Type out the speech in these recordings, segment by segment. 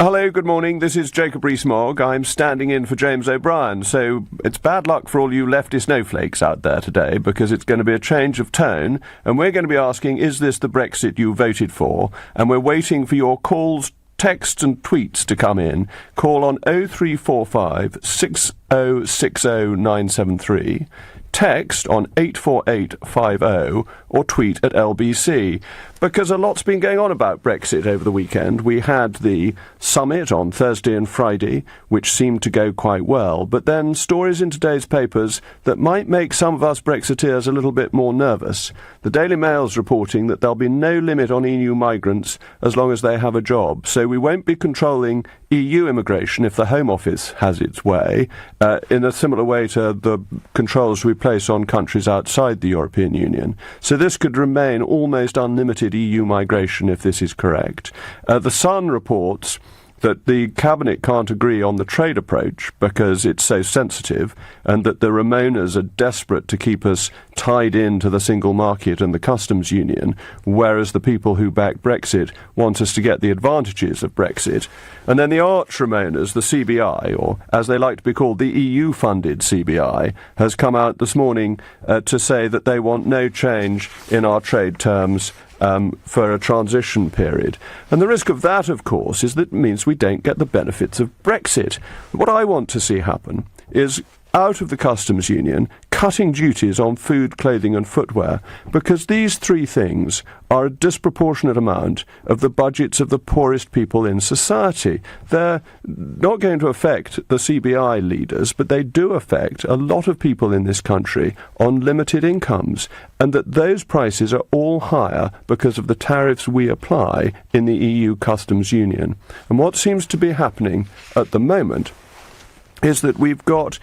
Hello, good morning. This is Jacob Rees-Mogg. I'm standing in for James O'Brien. So it's bad luck for all you lefty snowflakes out there today, because it's going to be a change of tone, and we're going to be asking, is this the Brexit you voted for? And we're waiting for your calls, texts and tweets to come in. Call on 0345 6060 973. Text on 84850 or tweet at LBC, because a lot's been going on about Brexit over the weekend. We had the summit on Thursday and Friday, which seemed to go quite well, but then stories in today's papers that might make some of us Brexiteers a little bit more nervous. The Daily Mail's reporting that there'll be no limit on EU migrants as long as they have a job, so we won't be controlling EU immigration if the Home Office has its way, in a similar way to the controls we place on countries outside the European Union. So this could remain almost unlimited EU migration if this is correct. The Sun reports that the Cabinet can't agree on the trade approach because it's so sensitive, and that the Remoaners are desperate to keep us tied into the single market and the customs union, whereas the people who back Brexit want us to get the advantages of Brexit. And then the arch Remoaners, the CBI, or as they like to be called, the EU-funded CBI, has come out this morning to say that they want no change in our trade terms for a transition period. And the risk of that, of course, is that it means we don't get the benefits of Brexit. What I want to see happen is, out of the customs union, cutting duties on food, clothing and footwear, because these three things are a disproportionate amount of the budgets of the poorest people in society. They're not going to affect the CBI leaders, but they do affect a lot of people in this country on limited incomes, and that those prices are all higher because of the tariffs we apply in the EU customs union. And what seems to be happening at the moment is that we've got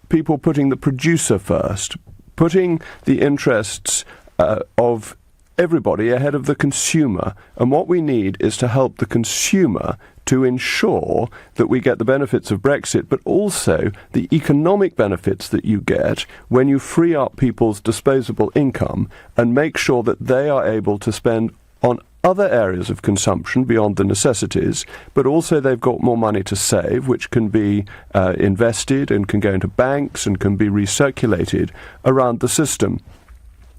people putting the producer first, putting the interests of everybody ahead of the consumer. And what we need is to help the consumer to ensure that we get the benefits of Brexit, but also the economic benefits that you get when you free up people's disposable income and make sure that they are able to spend on other areas of consumption beyond the necessities, but also they've got more money to save, which can be invested and can go into banks and can be recirculated around the system.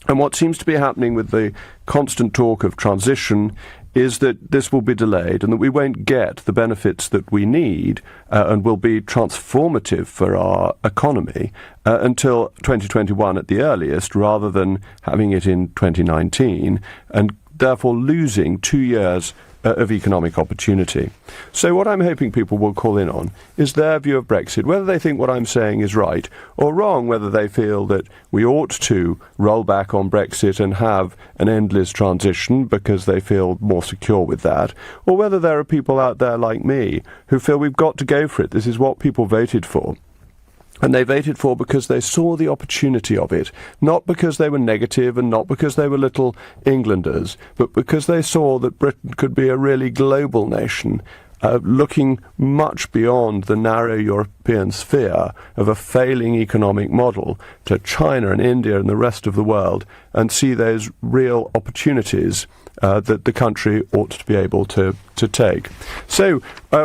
And what seems to be happening with the constant talk of transition is that this will be delayed and that we won't get the benefits that we need and will be transformative for our economy until 2021 at the earliest, rather than having it in 2019, and therefore losing 2 years of economic opportunity. So what I'm hoping people will call in on is their view of Brexit, whether they think what I'm saying is right or wrong, whether they feel that we ought to roll back on Brexit and have an endless transition because they feel more secure with that, or whether there are people out there like me who feel we've got to go for it. This is what people voted for. And they voted for because they saw the opportunity of it, not because they were negative and not because they were little Englanders, but because they saw that Britain could be a really global nation, looking much beyond the narrow European sphere of a failing economic model to China and India and the rest of the world, and see those real opportunities that the country ought to be able to take. So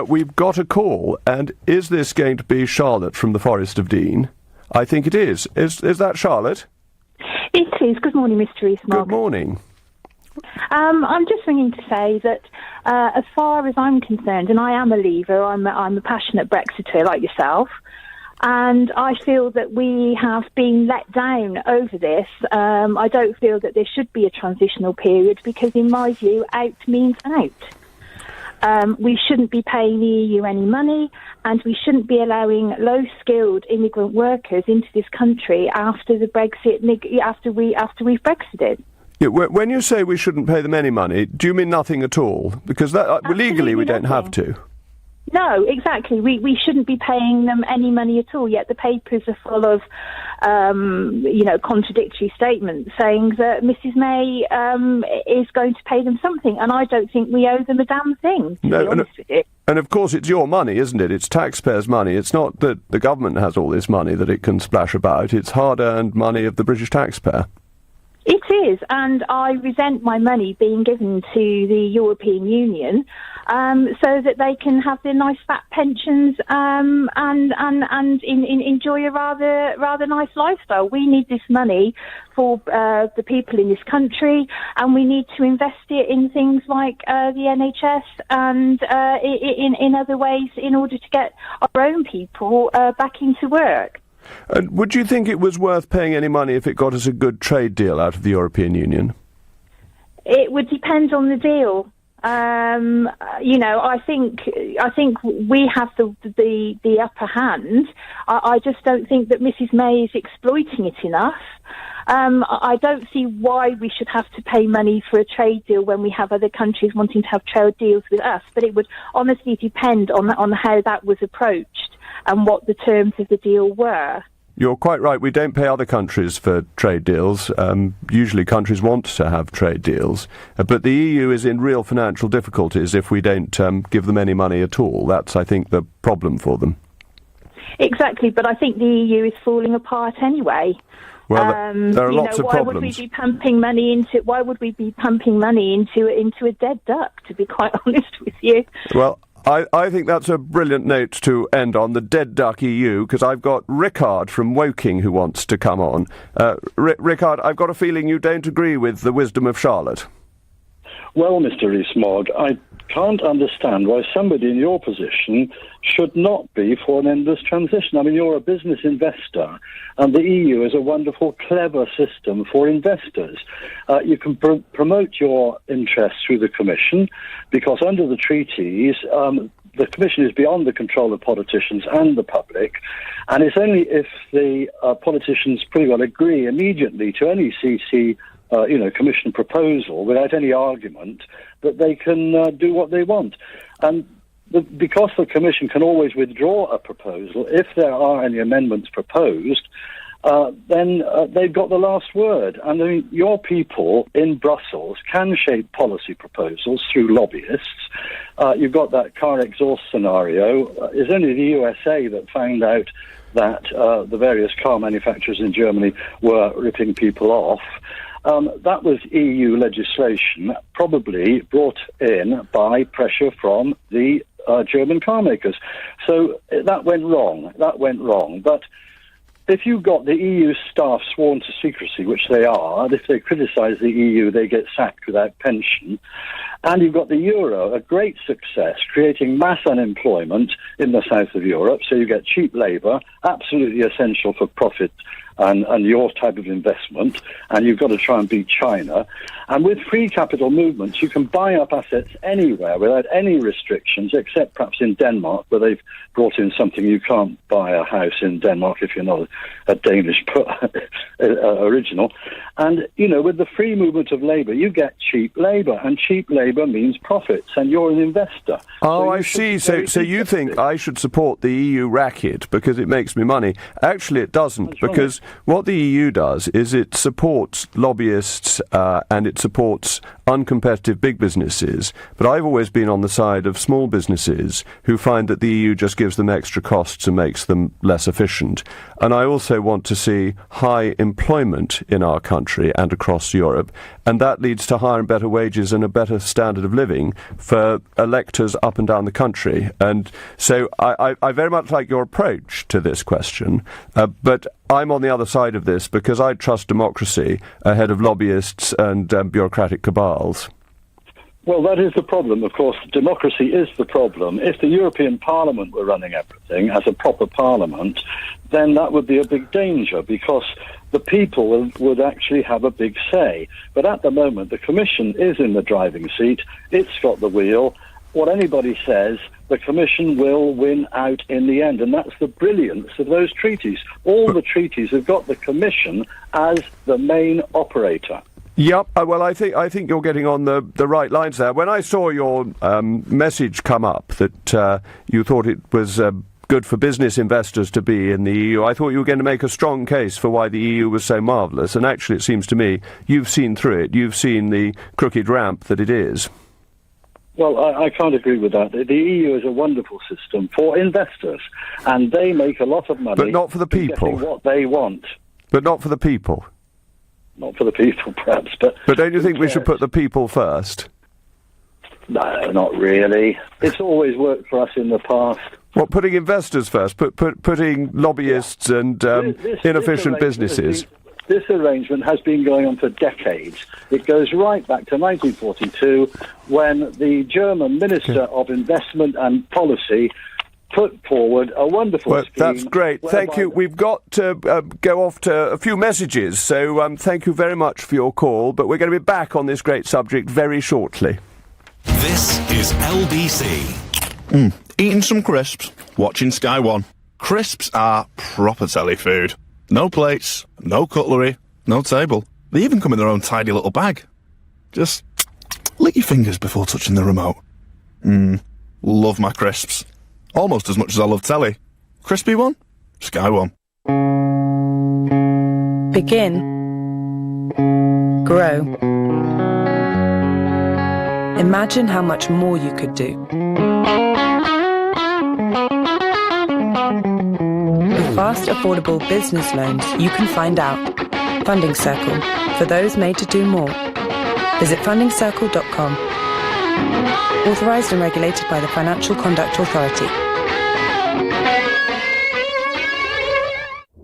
we've got a call, and is this going to be Charlotte from the Forest of Dean? I think it is. Is that Charlotte? It is. Good morning, Mr. Rees-Mogg. Good morning. I'm just ringing to say that as far as I'm concerned, and I am a leaver, I'm a passionate Brexiteer like yourself, and I feel that we have been let down over this. I don't feel that there should be a transitional period because, in my view, out means out. We shouldn't be paying the EU any money, and we shouldn't be allowing low-skilled immigrant workers into this country after the Brexit, after we've Brexited. Yeah, when you say we shouldn't pay them any money, do you mean nothing at all? Because legally we don't have to. No, exactly. We shouldn't be paying them any money at all, yet the papers are full of, contradictory statements saying that Mrs May is going to pay them something, and I don't think we owe them a damn thing, to be honest with you. And of course it's your money, isn't it? It's taxpayers' money. It's not that the government has all this money that it can splash about. It's hard-earned money of the British taxpayer. It is, and I resent my money being given to the European Union so that they can have their nice fat pensions and enjoy a rather nice lifestyle. We need this money for the people in this country, and we need to invest it in things like the NHS and in other ways in order to get our own people back into work. And would you think it was worth paying any money if it got us a good trade deal out of the European Union? It would depend on the deal. I think we have the upper hand. I just don't think that Mrs. May is exploiting it enough. I don't see why we should have to pay money for a trade deal when we have other countries wanting to have trade deals with us. But it would honestly depend on how that was approached and what the terms of the deal were. You're quite right. We don't pay other countries for trade deals. Usually countries want to have trade deals. But the EU is in real financial difficulties if we don't give them any money at all. That's, I think, the problem for them. Exactly, but I think the EU is falling apart anyway. Well, there are lots of problems. Why would we be pumping money into a dead duck, to be quite honest with you? Well, I think that's a brilliant note to end on, the dead duck EU, because I've got Rickard from Woking who wants to come on. Rickard, I've got a feeling you don't agree with the wisdom of Charlotte. Well, Mr. Rees-Mogg, I can't understand why somebody in your position should not be for an endless transition. I mean, you're a business investor, and the EU is a wonderful, clever system for investors. You can promote your interests through the Commission, because under the treaties, the Commission is beyond the control of politicians and the public, and it's only if the politicians pretty well agree immediately to any CC Commission proposal without any argument that they can do what they want. And because the Commission can always withdraw a proposal, if there are any amendments proposed, then they've got the last word. And I mean, your people in Brussels can shape policy proposals through lobbyists. You've got that car exhaust scenario. It's only the USA that found out that the various car manufacturers in Germany were ripping people off. That was EU legislation, probably brought in by pressure from the German car makers. So that went wrong. But if you've got the EU staff sworn to secrecy, which they are, and if they criticise the EU, they get sacked without pension, and you've got the euro, a great success, creating mass unemployment in the south of Europe, so you get cheap labour, absolutely essential for profit and your type of investment, and you've got to try and beat China. And with free capital movements, you can buy up assets anywhere without any restrictions, except perhaps in Denmark, where they've brought in something you can't buy a house in Denmark if you're not a Danish original. And, with the free movement of labour, you get cheap labour, and cheap labour means profits, and you're an investor. Oh, I see. So you think I should support the EU racket because it makes me money? Actually, it doesn't, That's because what the EU does is it supports lobbyists and it supports uncompetitive big businesses. But I've always been on the side of small businesses who find that the EU just gives them extra costs and makes them less efficient. And I also want to see high employment in our country and across Europe, and that leads to higher and better wages and a better standard of living for electors up and down the country. And so I very much like your approach to this question, but I'm on the other side of this because I trust democracy ahead of lobbyists and bureaucratic cabals. Well, that is the problem. Of course, democracy is the problem. If the European Parliament were running everything as a proper parliament, then that would be a big danger because the people would actually have a big say. But at the moment, the Commission is in the driving seat. It's got the wheel. What anybody says, the Commission will win out in the end. And that's the brilliance of those treaties. All the treaties have got the Commission as the main operator. Yep. Well, I think you're getting on the right lines there. When I saw your message come up that you thought it was good for business investors to be in the EU, I thought you were going to make a strong case for why the EU was so marvellous. And actually, it seems to me you've seen through it. You've seen the crooked ramp that it is. Well, I can't agree with that. The EU is a wonderful system for investors, and they make a lot of money. But not for the people. Getting what they want. But not for the people. not for the people, perhaps. But don't you think we should put the people first? No, not really. It's always worked for us in the past. What, putting investors first? Putting lobbyists and inefficient businesses? This arrangement has been going on for decades. It goes right back to 1942, when the German Minister of Investment and Policy put forward a wonderful scheme. That's great. Thank you. We've got to go off to a few messages, so thank you very much for your call, but we're going to be back on this great subject very shortly. This is LBC. Eating some crisps, watching Sky One. Crisps are proper telly food. No plates, no cutlery, no table. They even come in their own tidy little bag. Just lick your fingers before touching the remote. Love my crisps. Almost as much as I love telly. Crispy one, Sky One. Begin. Grow. Imagine how much more you could do. With fast, affordable business loans, you can find out. Funding Circle, for those made to do more. Visit fundingcircle.com. Authorised and regulated by the Financial Conduct Authority.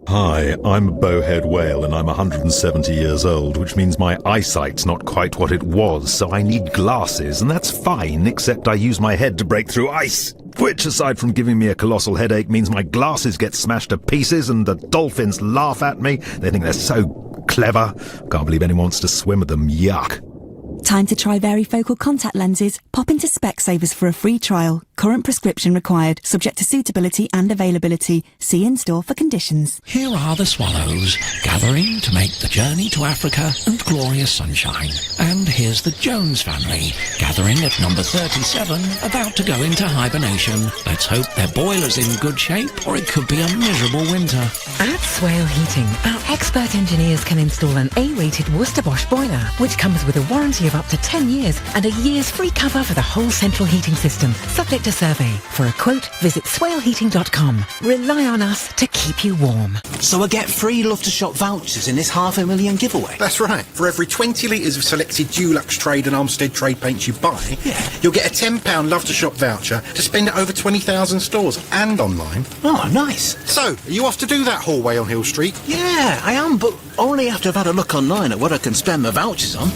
Hi, I'm a bowhead whale and I'm 170 years old, which means my eyesight's not quite what it was, so I need glasses, and that's fine, except I use my head to break through ice, which, aside from giving me a colossal headache, means my glasses get smashed to pieces and the dolphins laugh at me. They think they're so clever. Can't believe anyone wants to swim with them. Yuck. Time to try varifocal contact lenses. Pop into Specsavers for a free trial. Current prescription required, subject to suitability and availability. See in-store for conditions. Here are the swallows, gathering to make the journey to Africa and glorious sunshine. And here's the Jones family, gathering at number 37, about to go into hibernation. Let's hope their boiler's in good shape, or it could be a miserable winter. At Swale Heating, our expert engineers can install an A-rated Worcester Bosch boiler, which comes with a warranty of up to 10 years and a year's free cover for the whole central heating system, subject to survey. For a quote, visit swaleheating.com. Rely on us to keep you warm. So I get free Love to Shop vouchers in this $500,000 giveaway? That's right. For every 20 litres of selected Dulux Trade and Armstead Trade paints you buy, you'll get a £10 Love to Shop voucher to spend at over 20,000 stores and online. Oh, nice. So, are you off to do that hallway on Hill Street? Yeah, I am, but only after I've had a look online at what I can spend my vouchers on.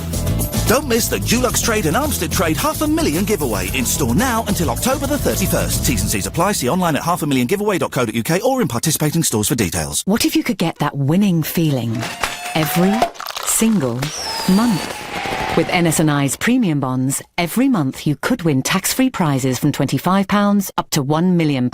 Don't miss the Dulux Trade and Armstead Trade $500,000 giveaway. In store now until October the 31st. T's and C's apply. See online at $500,000giveaway.co.uk or in participating stores for details. What if you could get that winning feeling every single month? With NS&I's premium bonds, every month you could win tax-free prizes from £25 up to £1 million.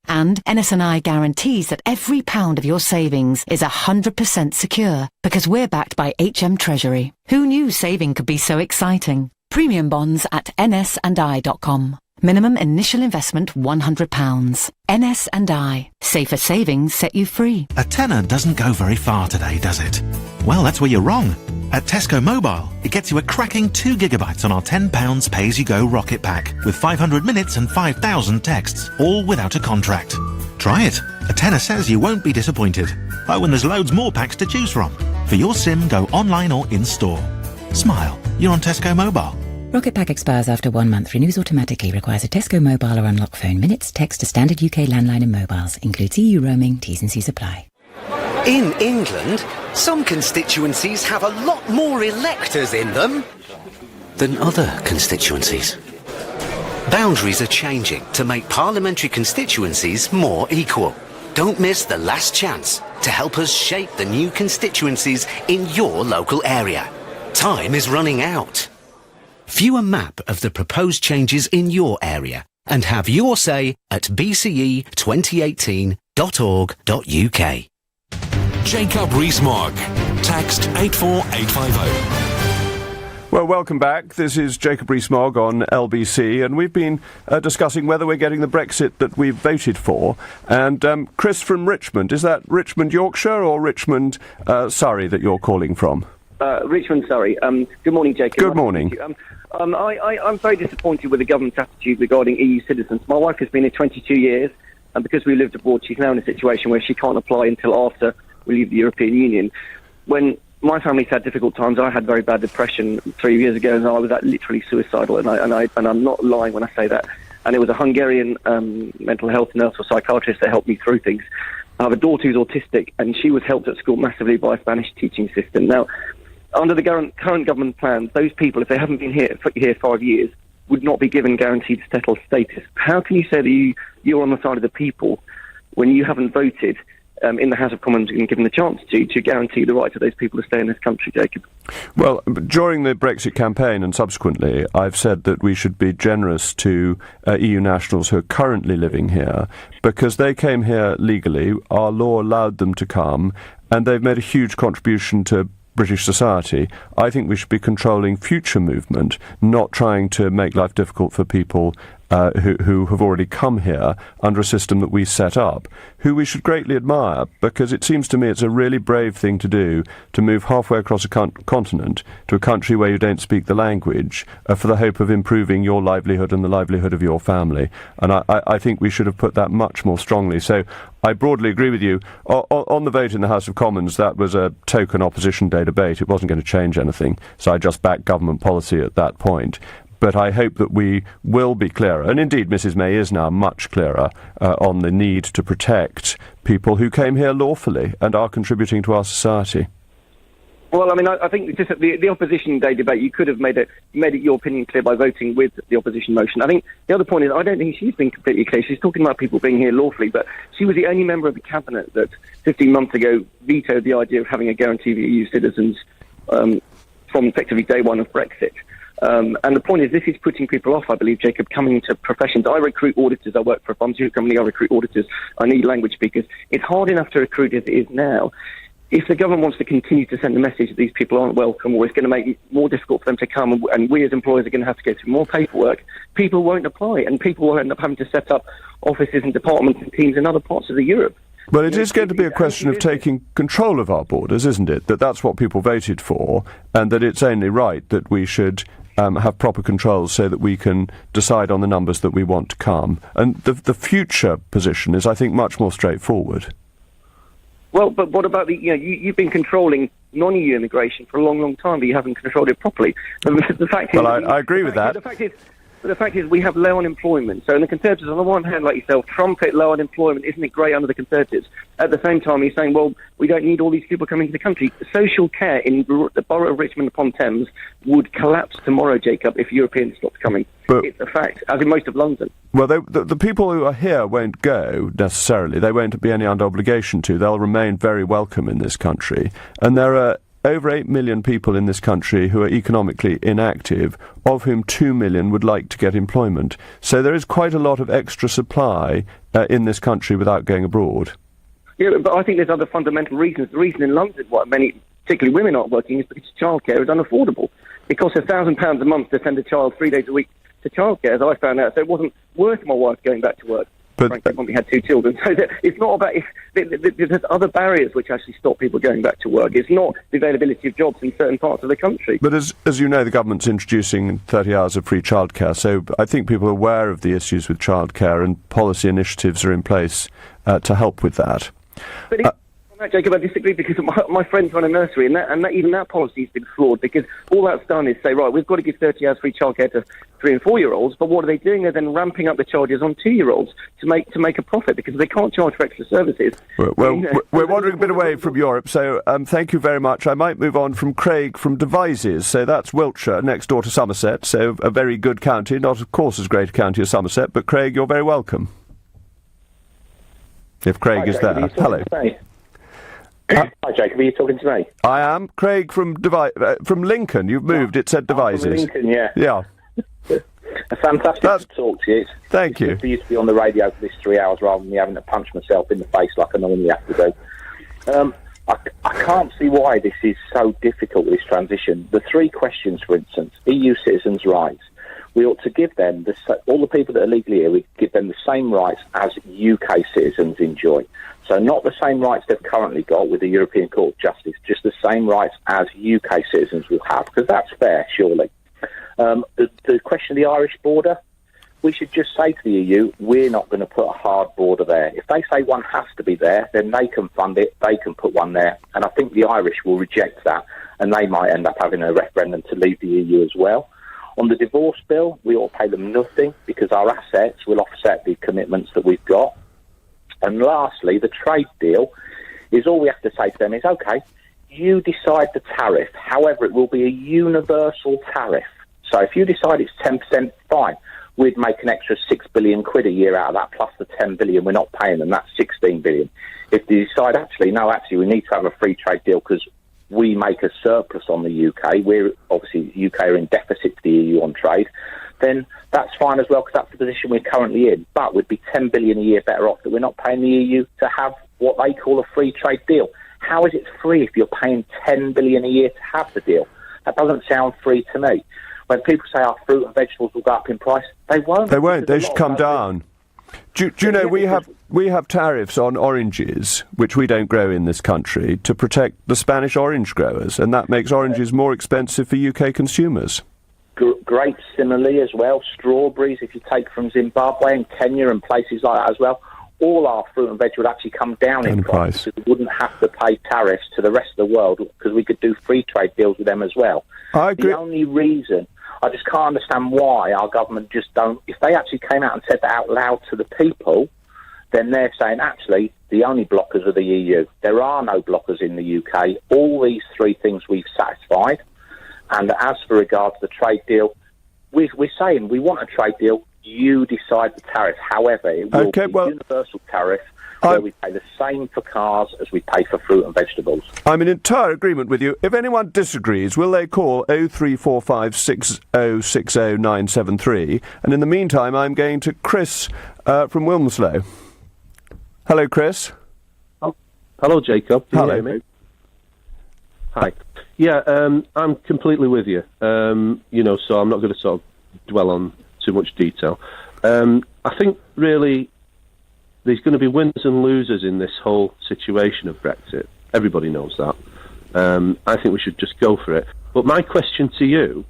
And NS&I guarantees that every pound of your savings is 100% secure, because we're backed by HM Treasury. Who knew saving could be so exciting? Premium bonds at nsandi.com. Minimum initial investment £100. NS&I. Safer savings set you free. A tenner doesn't go very far today, does it? Well, that's where you're wrong. At Tesco Mobile, it gets you a cracking 2 gigabytes on our £10 pay-as-you-go rocket pack with 500 minutes and 5,000 texts, all without a contract. Try it. A tenner says you won't be disappointed. Oh, and there's loads more packs to choose from. For your SIM, go online or in-store. Smile. You're on Tesco Mobile. Rocket Pack expires after 1 month. Renews automatically. Requires a Tesco Mobile or Unlock phone. Minutes, text to standard UK landline and mobiles. Includes EU roaming. T's and C's apply. In England, some constituencies have a lot more electors in them than other constituencies. Boundaries are changing to make parliamentary constituencies more equal. Don't miss the last chance to help us shape the new constituencies in your local area. Time is running out. View a map of the proposed changes in your area and have your say at bce2018.org.uk. Jacob Rees-Mogg. Text 84850. Well, welcome back. This is Jacob Rees-Mogg on LBC, and we've been discussing whether we're getting the Brexit that we've voted for. And Chris from Richmond, is that Richmond, Yorkshire, or Richmond, Surrey that you're calling from? Richmond, Surrey. Good morning, Jacob. Good morning. I'm very disappointed with the government's attitude regarding EU citizens. My wife has been here 22 years, and because we lived abroad, she's now in a situation where she can't apply until after we leave the European Union. When my family's had difficult times. I had very bad depression 3 years ago, and I was literally suicidal. And I'm not lying when I say that. And it was a Hungarian mental health nurse or psychiatrist that helped me through things. I have a daughter who's autistic, and she was helped at school massively by a Spanish teaching system. Now, under the current government plans, those people, if they haven't been here 5 years, would not be given guaranteed settled status. How can you say that you're on the side of the people when you haven't voted in the House of Commons and given the chance to guarantee the right of those people to stay in this country, Jacob? Well, during the Brexit campaign and subsequently, I've said that we should be generous to EU nationals who are currently living here because they came here legally, our law allowed them to come, and they've made a huge contribution to British society. I think we should be controlling future movement, not trying to make life difficult for people who have already come here under a system that we set up, who we should greatly admire, because it seems to me it's a really brave thing to do, to move halfway across a continent to a country where you don't speak the language for the hope of improving your livelihood and the livelihood of your family. And I think we should have put that much more strongly. So I broadly agree with you. On the vote in the House of Commons, that was a token Opposition Day debate. It wasn't going to change anything, so I just backed government policy at that point. But I hope that we will be clearer, and indeed Mrs May is now much clearer on the need to protect people who came here lawfully and are contributing to our society. Well, I mean, I think just at the Opposition Day debate, you could have made it your opinion clear by voting with the opposition motion. I think the other point is I don't think she's been completely clear. She's talking about people being here lawfully, but she was the only member of the cabinet that 15 months ago vetoed the idea of having a guarantee for EU citizens from effectively day one of Brexit. And the point is, this is putting people off, I believe, Jacob, coming into professions. I recruit auditors. I work for a pharmaceutical company. I recruit auditors. I need language speakers. It's hard enough to recruit as it is now. If the government wants to continue to send the message that these people aren't welcome, or it's going to make it more difficult for them to come, and we as employers are going to have to go through more paperwork, people won't apply, and people will end up having to set up offices and departments and teams in other parts of Europe. Well, it is going to be a question of taking control of our borders, isn't it? That's what people voted for, and that it's only right that we should have proper controls so that we can decide on the numbers that we want to come. And the future position is, I think, much more straightforward. Well, but what about you've been controlling non-EU immigration for a long, long time, but you haven't controlled it properly. The fact is, I agree with that. The fact is we have low unemployment. So in the Conservatives, on the one hand, like yourself, trumpet low unemployment. Isn't it great under the Conservatives? At the same time, he's saying, well, we don't need all these people coming to the country. Social care in the borough of Richmond upon Thames would collapse tomorrow, Jacob, if Europeans stopped coming. But it's a fact, as in most of London. Well, the people who are here won't go, necessarily. They won't be any under obligation to. They'll remain very welcome in this country. And there are over 8 million people in this country who are economically inactive, of whom 2 million would like to get employment. So there is quite a lot of extra supply in this country without going abroad. Yeah, but I think there's other fundamental reasons. The reason in London why many, particularly women, aren't working is because childcare is unaffordable. It costs £1,000 a month to send a child 3 days a week to childcare, as I found out. So it wasn't worth my wife going back to work. But frankly, when we had 2 children. So it's not about... There's other barriers which actually stop people going back to work. It's not the availability of jobs in certain parts of the country. But as you know, the government's introducing 30 hours of free childcare, so I think people are aware of the issues with childcare, and policy initiatives are in place to help with that. But Jacob, I disagree, because my friends run a nursery, and even that policy has been flawed, because all that's done is say, right, we've got to give 30 hours free childcare to 3 and 4 year olds, but what are they doing? They're then ramping up the charges on 2 year olds to make a profit, because they can't charge for extra services. Well, we're wandering a bit away from Europe, so thank you very much. I might move on from Craig from Devizes, so that's Wiltshire, next door to Somerset, so a very good county, not of course as great a county as Somerset, but Craig, you're very welcome. If Craig is there. Hello. Hi, Jacob. Are you talking to me? I am. Craig from Lincoln. You've moved. It said Devizes. From Lincoln, yeah. Yeah. Fantastic to talk to you. Thank you. It's good for you to be on the radio for this 3 hours rather than me having to punch myself in the face like I normally have to do. I can't see why this is so difficult, this transition. The 3 questions, for instance, EU citizens' rights. We ought to give them, all the people that are legally here, we give them the same rights as UK citizens enjoy. So not the same rights they've currently got with the European Court of Justice, just the same rights as UK citizens will have, because that's fair, surely. The question of the Irish border, we should just say to the EU, we're not going to put a hard border there. If they say one has to be there, then they can fund it, they can put one there. And I think the Irish will reject that, and they might end up having a referendum to leave the EU as well. On the divorce bill, we all pay them nothing because our assets will offset the commitments that we've got. And lastly, the trade deal is all we have to say to them is, OK, you decide the tariff. However, it will be a universal tariff. So if you decide it's 10%, fine. We'd make an extra 6 billion quid a year out of that, plus the 10 billion we're not paying them. That's 16 billion. If they decide, actually, we need to have a free trade deal because we make a surplus on the UK, we're obviously, the UK are in deficit to the EU on trade, then that's fine as well because that's the position we're currently in. But we'd be 10 billion a year better off that we're not paying the EU to have what they call a free trade deal. How is it free if you're paying 10 billion a year to have the deal? That doesn't sound free to me. When people say our fruit and vegetables will go up in price, they won't. They won't. They should come down. Do you know we have tariffs on oranges, which we don't grow in this country, to protect the Spanish orange growers, and that makes oranges more expensive for UK consumers. Grapes similarly as well. Strawberries, if you take from Zimbabwe and Kenya and places like that as well, all our fruit and veg would actually come down in price. We wouldn't have to pay tariffs to the rest of the world because we could do free trade deals with them as well. I agree. The only reason, I just can't understand why our government just don't, if they actually came out and said that out loud to the people, then they're saying, actually, the only blockers are the EU. There are no blockers in the UK. All these three things we've satisfied. And as for regards to the trade deal, we're saying we want a trade deal. You decide the tariff. However, it will be a universal tariff where we pay the same for cars as we pay for fruit and vegetables. I'm in entire agreement with you. If anyone disagrees, will they call 0345 6060 973? And in the meantime, I'm going to Chris from Wilmslow. Hello, Chris. Oh, hello, Jacob. Can you hear me? Hi. Yeah, I'm completely with you. So I'm not going to sort of dwell on too much detail. I think really there's going to be winners and losers in this whole situation of Brexit. Everybody knows that. I think we should just go for it. But my question to you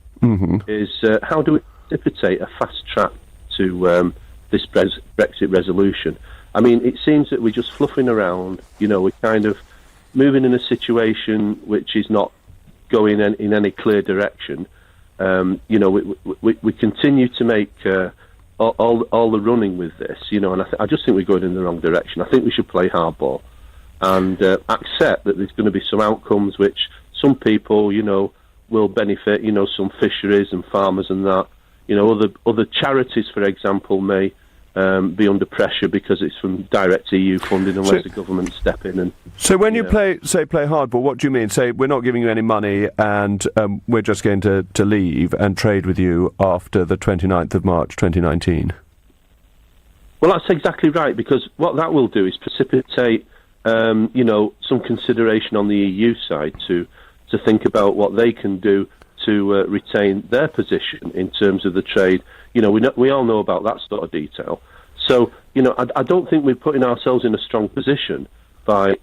is how do we precipitate a fast track to this Brexit resolution? I mean, it seems that we're just fluffing around. We're kind of moving in a situation which is not going in any clear direction. We continue to make all the running with this, and I just think we're going in the wrong direction. I think we should play hardball and accept that there's going to be some outcomes which some people, will benefit. Some fisheries and farmers and that. Other charities, for example, may be under pressure because it's from direct EU funding unless the government step in. And so when you play hardball, what do you mean? Say we're not giving you any money and we're just going to leave and trade with you after the 29th of March 2019? Well, that's exactly right, because what that will do is precipitate some consideration on the EU side to think about what they can do to retain their position in terms of the trade. We all know about that sort of detail. So, I don't think we're putting ourselves in a strong position by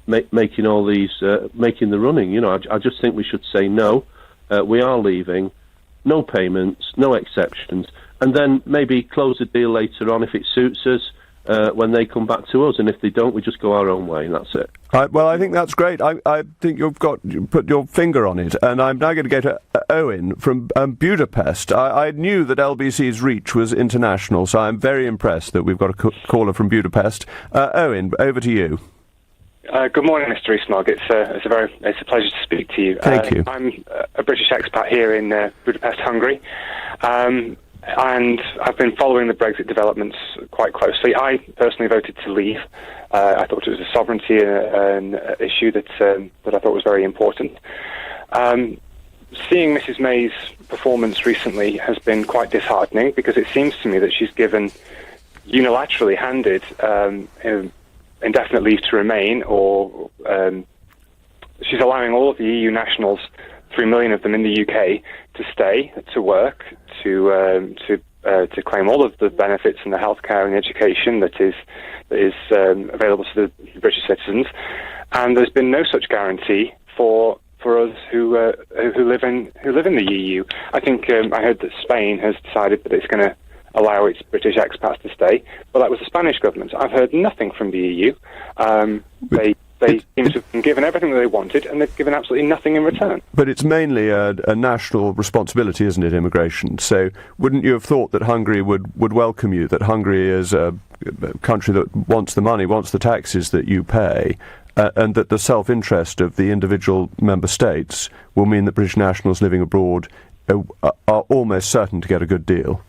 making all these, making the running. I just think we should say no, we are leaving, no payments, no exceptions, and then maybe close the deal later on if it suits us when they come back to us, and if they don't, we just go our own way, and that's it. Well, I think that's great. I think you put your finger on it, and I'm now going to go to Owen from Budapest. I knew that LBC's reach was international, so I'm very impressed that we've got a caller from Budapest. Owen, over to you. Good morning, Mr. Rees-Mogg. It's a pleasure to speak to you. Thank you. I'm a British expat here in Budapest, Hungary. And I've been following the Brexit developments quite closely. I personally voted to leave. I thought it was a sovereignty an issue that I thought was very important. Seeing Mrs May's performance recently has been quite disheartening, because it seems to me that she's unilaterally handed indefinite leave to remain, or she's allowing all of the EU nationals, 3 million of them in the UK, to stay, to work, to claim all of the benefits and the healthcare and the education that is available to the British citizens, and there's been no such guarantee for us who live in the EU. I think I heard that Spain has decided that it's going to allow its British expats to stay, but that was the Spanish government. I've heard nothing from the EU. They seem to have been given everything that they wanted, and they've given absolutely nothing in return. But it's mainly a national responsibility, isn't it, immigration? So wouldn't you have thought that Hungary would welcome you, that Hungary is a country that wants the money, wants the taxes that you pay, and that the self-interest of the individual member states will mean that British nationals living abroad are almost certain to get a good deal?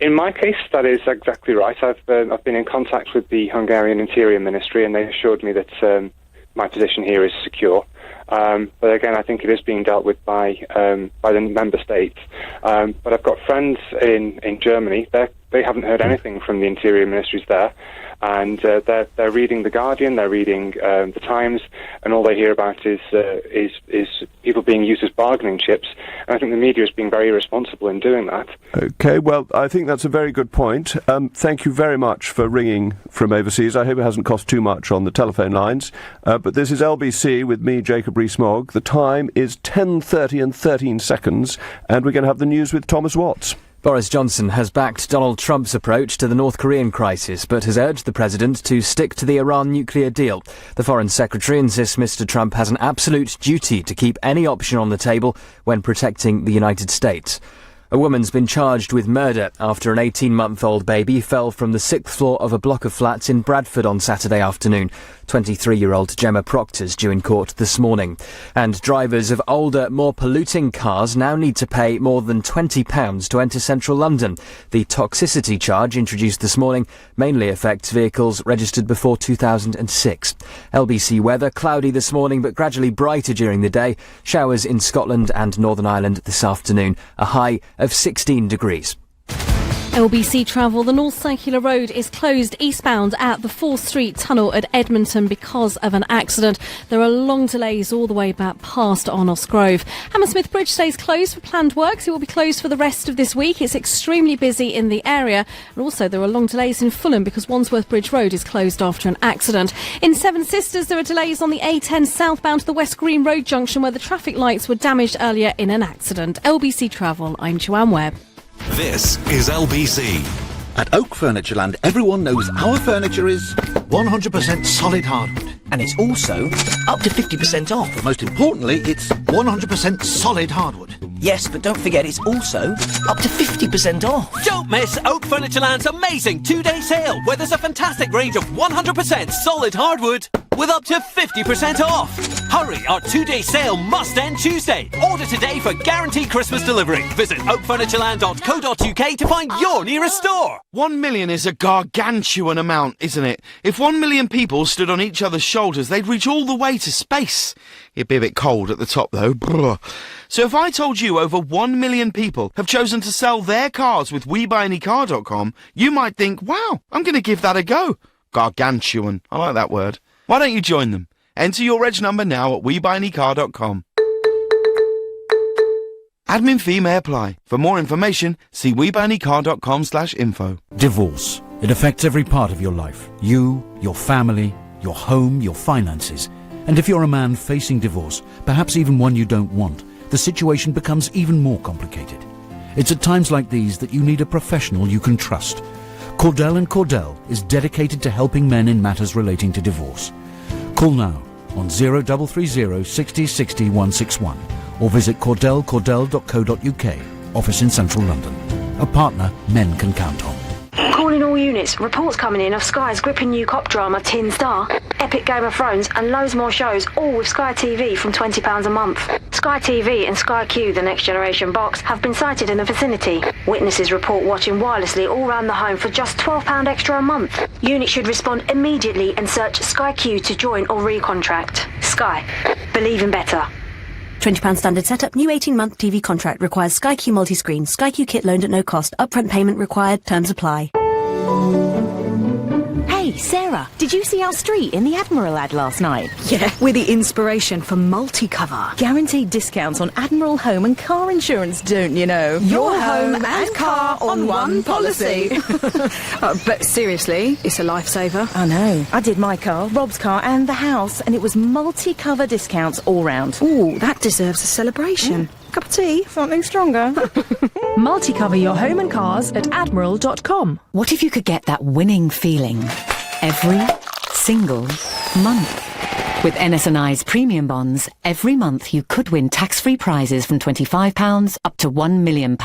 In my case, that is exactly right. I've been in contact with the Hungarian Interior Ministry, and they assured me that my position here is secure. But again, I think it is being dealt with by the member states. But I've got friends in Germany. They haven't heard anything from the Interior Ministries there, and they're reading The Guardian, they're reading The Times, and all they hear about is people being used as bargaining chips. And I think the media is being very irresponsible in doing that. Okay, well, I think that's a very good point. Thank you very much for ringing from overseas. I hope it hasn't cost too much on the telephone lines. But this is LBC with me, Jacob Rees-Mogg. The time is 10:30 and 13 seconds, and we're going to have the news with Thomas Watts. Boris Johnson has backed Donald Trump's approach to the North Korean crisis, but has urged the president to stick to the Iran nuclear deal. The Foreign Secretary insists Mr. Trump has an absolute duty to keep any option on the table when protecting the United States. A woman's been charged with murder after an 18-month-old baby fell from the 6th floor of a block of flats in Bradford on Saturday afternoon. 23-year-old Gemma Proctor's due in court this morning. And drivers of older, more polluting cars now need to pay more than £20 to enter central London. The toxicity charge introduced this morning mainly affects vehicles registered before 2006. LBC weather, cloudy this morning but gradually brighter during the day. Showers in Scotland and Northern Ireland this afternoon. A high of 16 degrees. LBC Travel, the North Circular Road is closed eastbound at the 4th Street Tunnel at Edmonton because of an accident. There are long delays all the way back past Arnos Grove. Hammersmith Bridge stays closed for planned works. It will be closed for the rest of this week. It's extremely busy in the area. And also there are long delays in Fulham because Wandsworth Bridge Road is closed after an accident. In Seven Sisters, there are delays on the A10 southbound to the West Green Road junction where the traffic lights were damaged earlier in an accident. LBC Travel, I'm Joanne Webb. This is LBC. At Oak Furnitureland, everyone knows our furniture is 100% solid hardwood. And it's also up to 50% off. But most importantly, it's 100% solid hardwood. Yes, but don't forget it's also up to 50% off. Don't miss Oak Furnitureland's amazing 2-day sale, where there's a fantastic range of 100% solid hardwood with up to 50% off. Hurry, our 2-day sale must end Tuesday. Order today for guaranteed Christmas delivery. Visit oakfurnitureland.co.uk to find your nearest store. 1 million is a gargantuan amount, isn't it? If 1 million people stood on each other's shoulders, they'd reach all the way to space. It'd be a bit cold at the top, though. Brr. So if I told you over 1 million people have chosen to sell their cars with WeBuyAnyCar.com, you might think, wow, I'm going to give that a go. Gargantuan. I like that word. Why don't you join them? Enter your reg number now at WeBuyAnyCar.com. Admin fee may apply. For more information, see WeBuyAnyCar.com/info. Divorce. It affects every part of your life. You, your family, your home, your finances. And if you're a man facing divorce, perhaps even one you don't want, the situation becomes even more complicated. It's at times like these that you need a professional you can trust. Cordell & Cordell is dedicated to helping men in matters relating to divorce. Call now on 0330 60 60 161 or visit cordell.co.uk, office in central London. A partner men can count on. Calling all units. Reports coming in of Sky's gripping new cop drama Tin Star, epic Game of Thrones and loads more shows, all with Sky TV from £20 a month. Sky TV and Sky Q, the Next Generation box, have been sighted in the vicinity. Witnesses report watching wirelessly all round the home for just £12 extra a month. Units should respond immediately and search Sky Q to join or recontract. Sky. Believe in better. £20 standard setup, new 18-month TV contract requires Sky Q multi-screen, Sky Q kit loaned at no cost, upfront payment required, terms apply. Hey, Sarah, did you see our street in the Admiral ad last night? Yeah, with the inspiration for multi-cover. Guaranteed discounts on Admiral home and car insurance, don't you know? Your home and car on one policy. But seriously, it's a lifesaver. I know. I did my car, Rob's car and the house, and it was multi-cover discounts all round. Ooh, that deserves a celebration. Cup of tea? Something stronger? Multi-cover your home and cars at admiral.com. What if you could get that winning feeling every single month? With NS&I's premium bonds, every month you could win tax-free prizes from £25 up to £1 million.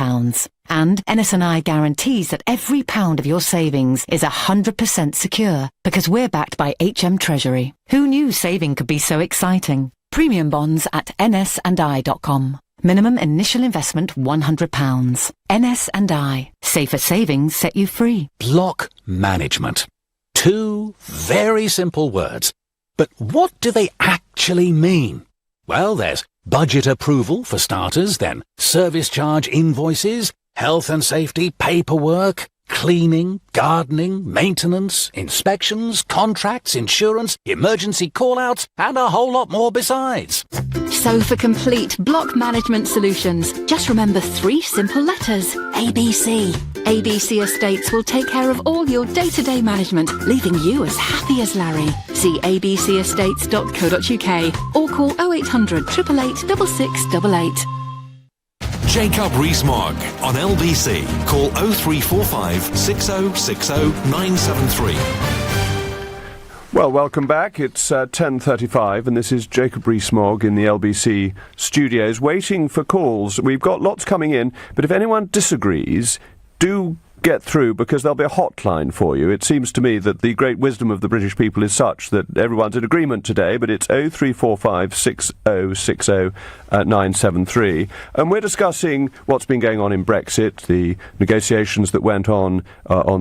And NS&I guarantees that every pound of your savings is 100% secure because we're backed by HM Treasury. Who knew saving could be so exciting? Premium bonds at nsandi.com. Minimum initial investment £100. NS&I. Safer savings set you free. Block management. 2 very simple words. But what do they actually mean? Well, there's budget approval for starters, then service charge invoices, health and safety paperwork, cleaning, gardening, maintenance, inspections, contracts, insurance, emergency call-outs, and a whole lot more besides. So for complete block management solutions, just remember 3 simple letters. ABC. ABC Estates will take care of all your day-to-day management, leaving you as happy as Larry. See abcestates.co.uk or call 0800 888 6688. Jacob Rees-Mogg on LBC. Call 0345 6060 973. Well, welcome back. It's 10:35 and this is Jacob Rees-Mogg in the LBC studios waiting for calls. We've got lots coming in, but if anyone disagrees, do get through because there'll be a hotline for you. It seems to me that the great wisdom of the British people is such that everyone's in agreement today, but it's 0345 6060 973. And we're discussing what's been going on in Brexit, the negotiations that went on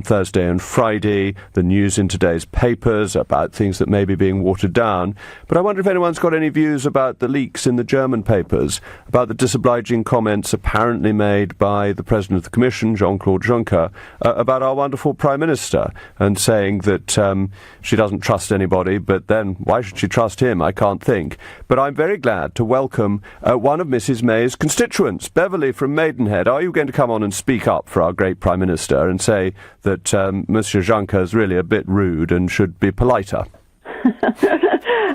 Thursday and Friday, the news in today's papers about things that may be being watered down. But I wonder if anyone's got any views about the leaks in the German papers, about the disobliging comments apparently made by the President of the Commission, Jean-Claude Juncker, about our wonderful Prime Minister, and saying that she doesn't trust anybody, but then why should she trust him? I can't think. But I'm very glad to welcome one of Mrs May's constituents, Beverly from Maidenhead. Are you going to come on and speak up for our great Prime Minister and say that Monsieur Juncker is really a bit rude and should be politer?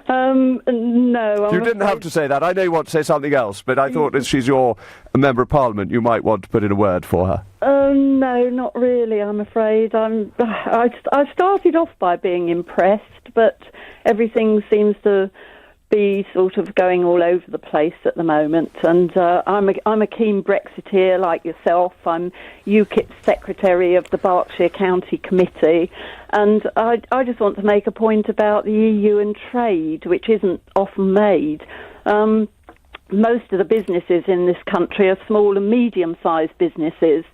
No. You didn't have to say that. I know you want to say something else, but I thought as she's your Member of Parliament, you might want to put in a word for her. No, not really, I'm afraid. I started off by being impressed, but everything seems to be sort of going all over the place at the moment. And I'm a keen Brexiteer like yourself. I'm UKIP Secretary of the Berkshire County Committee. And I just want to make a point about the EU and trade, which isn't often made. Most of the businesses in this country are small and medium-sized businesses.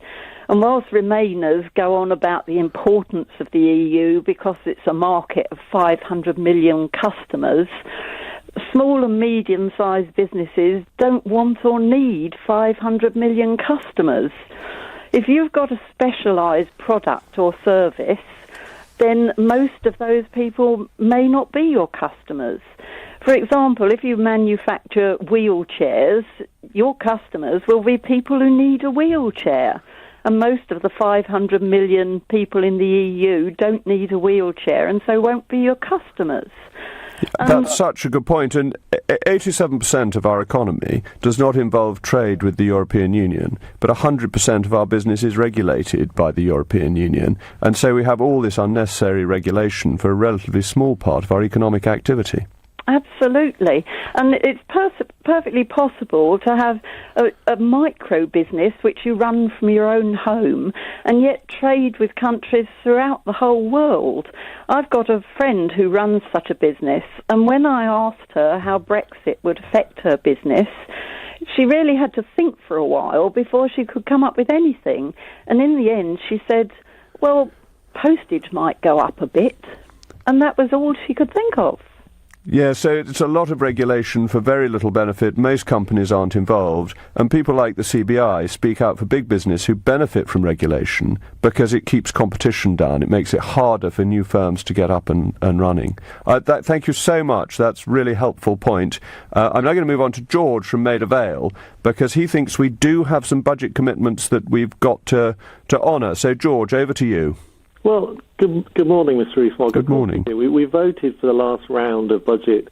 And whilst Remainers go on about the importance of the EU because it's a market of 500 million customers, small and medium-sized businesses don't want or need 500 million customers. If you've got a specialised product or service, then most of those people may not be your customers. For example, if you manufacture wheelchairs, your customers will be people who need a wheelchair. And most of the 500 million people in the EU don't need a wheelchair and so won't be your customers. That's such a good point, and 87% of our economy does not involve trade with the European Union, but 100% of our business is regulated by the European Union, and so we have all this unnecessary regulation for a relatively small part of our economic activity. Absolutely. And it's perfectly possible to have a micro business which you run from your own home and yet trade with countries throughout the whole world. I've got a friend who runs such a business, and when I asked her how Brexit would affect her business, she really had to think for a while before she could come up with anything. And in the end, she said, well, postage might go up a bit. And that was all she could think of. Yeah, so it's a lot of regulation for very little benefit. Most companies aren't involved, and people like the CBI speak out for big business who benefit from regulation because it keeps competition down. It makes it harder for new firms to get up and running. Thank you so much. That's a really helpful point. I'm now going to move on to George from Maida Vale because he thinks we do have some budget commitments that we've got to honour. So, George, over to you. Well, good morning, Mr. Rees-Mogg. Good morning. We voted for the last round of budget